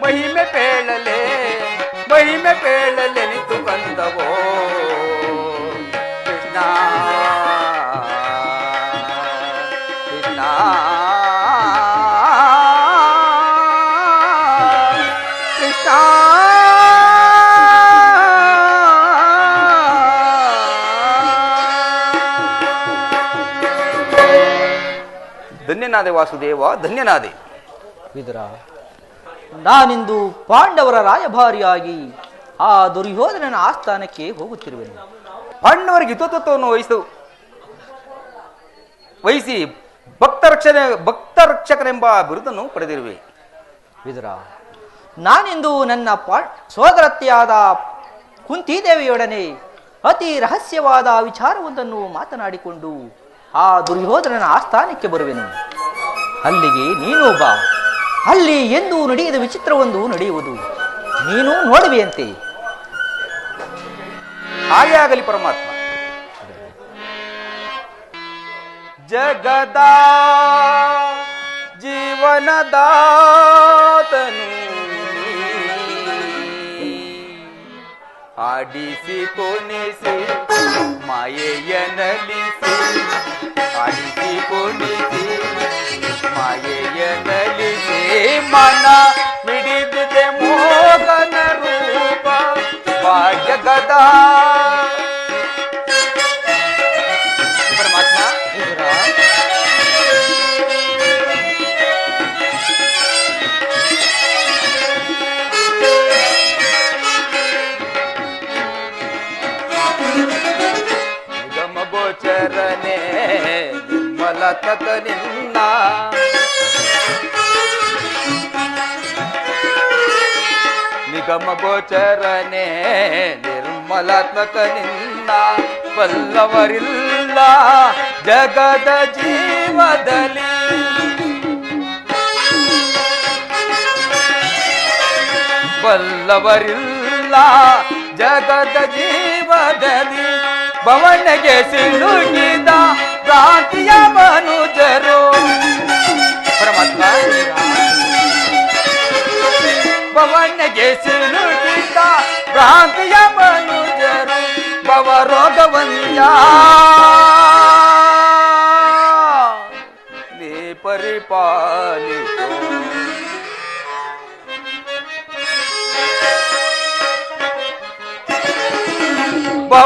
ಮಹಿಮೆ ಪೇಳಲೆ ಮಹಿಮೆ ಪೇಳಲೆ ನಿಂತು ಬಂದವೋ ಕೃಷ್ಣ ಕೃಷ್ಣ ಕೃಷ್ಣ ಧನ್ಯನಾದೆ ವಾಸುದೇವ ಧನ್ಯನಾದೆ. ವಿದುರ, ನಾನಿಂದು ಪಾಂಡವರ ರಾಯಭಾರಿಯಾಗಿ ಆ ದುರ್ಯೋಧನನ ಆಸ್ಥಾನಕ್ಕೆ ಹೋಗುತ್ತಿರುವೆನು. ಪಾಂಡವರಿಗೆ ಹಿತೋತ್ವವನ್ನು ವಹಿಸಿ ಭಕ್ತ ರಕ್ಷಕನೆಂಬ ಬಿರುದನ್ನು ಪಡೆದಿರುವೆ. ವಿದುರ, ನಾನಿಂದು ನನ್ನ ಸೋದರತ್ತೆಯಾದ ಕುಂತಿದೇವಿಯೊಡನೆ ಅತಿ ರಹಸ್ಯವಾದ ವಿಚಾರವೊಂದನ್ನು ಮಾತನಾಡಿಕೊಂಡು ಆ ದುರ್ಯೋಧನನ ಆಸ್ಥಾನಕ್ಕೆ ಬರುವೆನು. ಅಲ್ಲಿಗೆ ನೀನು ಬಾ. ಅಲ್ಲಿ ಎಂದೂ ನಡೆಯದ ವಿಚಿತ್ರವೊಂದು ನಡೆಯುವುದು, ನೀನು ನೋಡುವೆಯಂತೆ. ಹಾಗೆ ಆಗಲಿ ಪರಮಾತ್ಮ. ಜಗದ ಜೀವನದಾತನು ಆಡಿಸಿ ಕೊನಿಸಿ ಮಾಯೆಯನಲಿಸಿ ಆಡಿಸಿ ಕೊನಿಸಿ ಮಾಯೆಯನಲಿಸಿ ಮನ ಮಿಡಿದಿದೆ ಮೋಹನ ರೂಪ ಭಾಗ್ಯಗದ ಪರಮಾತ್ಮ. ನಿರ್ಮಲಾತ್ಮಕ ನಿನ್ನ ನಿಗಮ ಗೋಚರನೆ ನಿರ್ಮಲಾತ್ಮಕ ನಿನ್ನ ಬಲ್ಲವರಿಲ್ಲ ಜಗದ ಜೀವದಲ್ಲಿ ಬಲ್ಲವರಿಲ್ಲ ಜಗದ ಜೀವದಲ್ಲಿ ಭವನಗೆ ಸಿಲುಕಿದ ಭ್ರಾಂತಿಯ ಮನುಜರು ಪರಮಾತ್ಮ ಭವನಗೆ ಸಿಲುಕಿದ ಭ್ರಾಂತಿಯ ಮನುಜರು ಭವರೋಗವನ್ಯ ನೀ ಪರಿಪಾಲಿಸೋ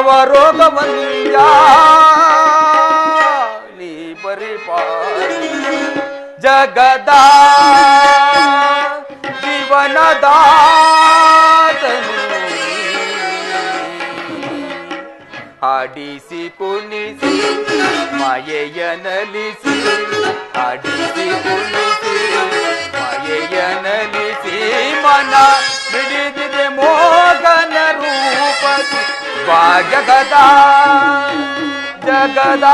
ಭವರೋಗವನ್ಯ ನೀ ಪರಿಪಾಲಿಸೋ ಜಗದ ಜೀವನದಾತನು ಹಾಡಿಸಿ ಕುಣಿಸಿ ಮಾಯೆಯನಲಿಸಿ ಹಾಡಿಸಿ ಕುಣಿಸಿ ಮಾಯೆಯನಲಿಸಿ ಮನ ಬಿಡಿದಿದೆ ಮೋಗನ ರೂಪದಿ ವಾ ಜಗದ ಜಗದ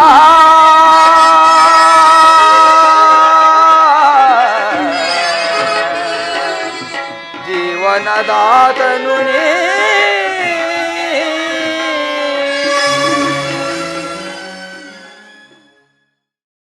ಜೀವನದಾತನು ನೀ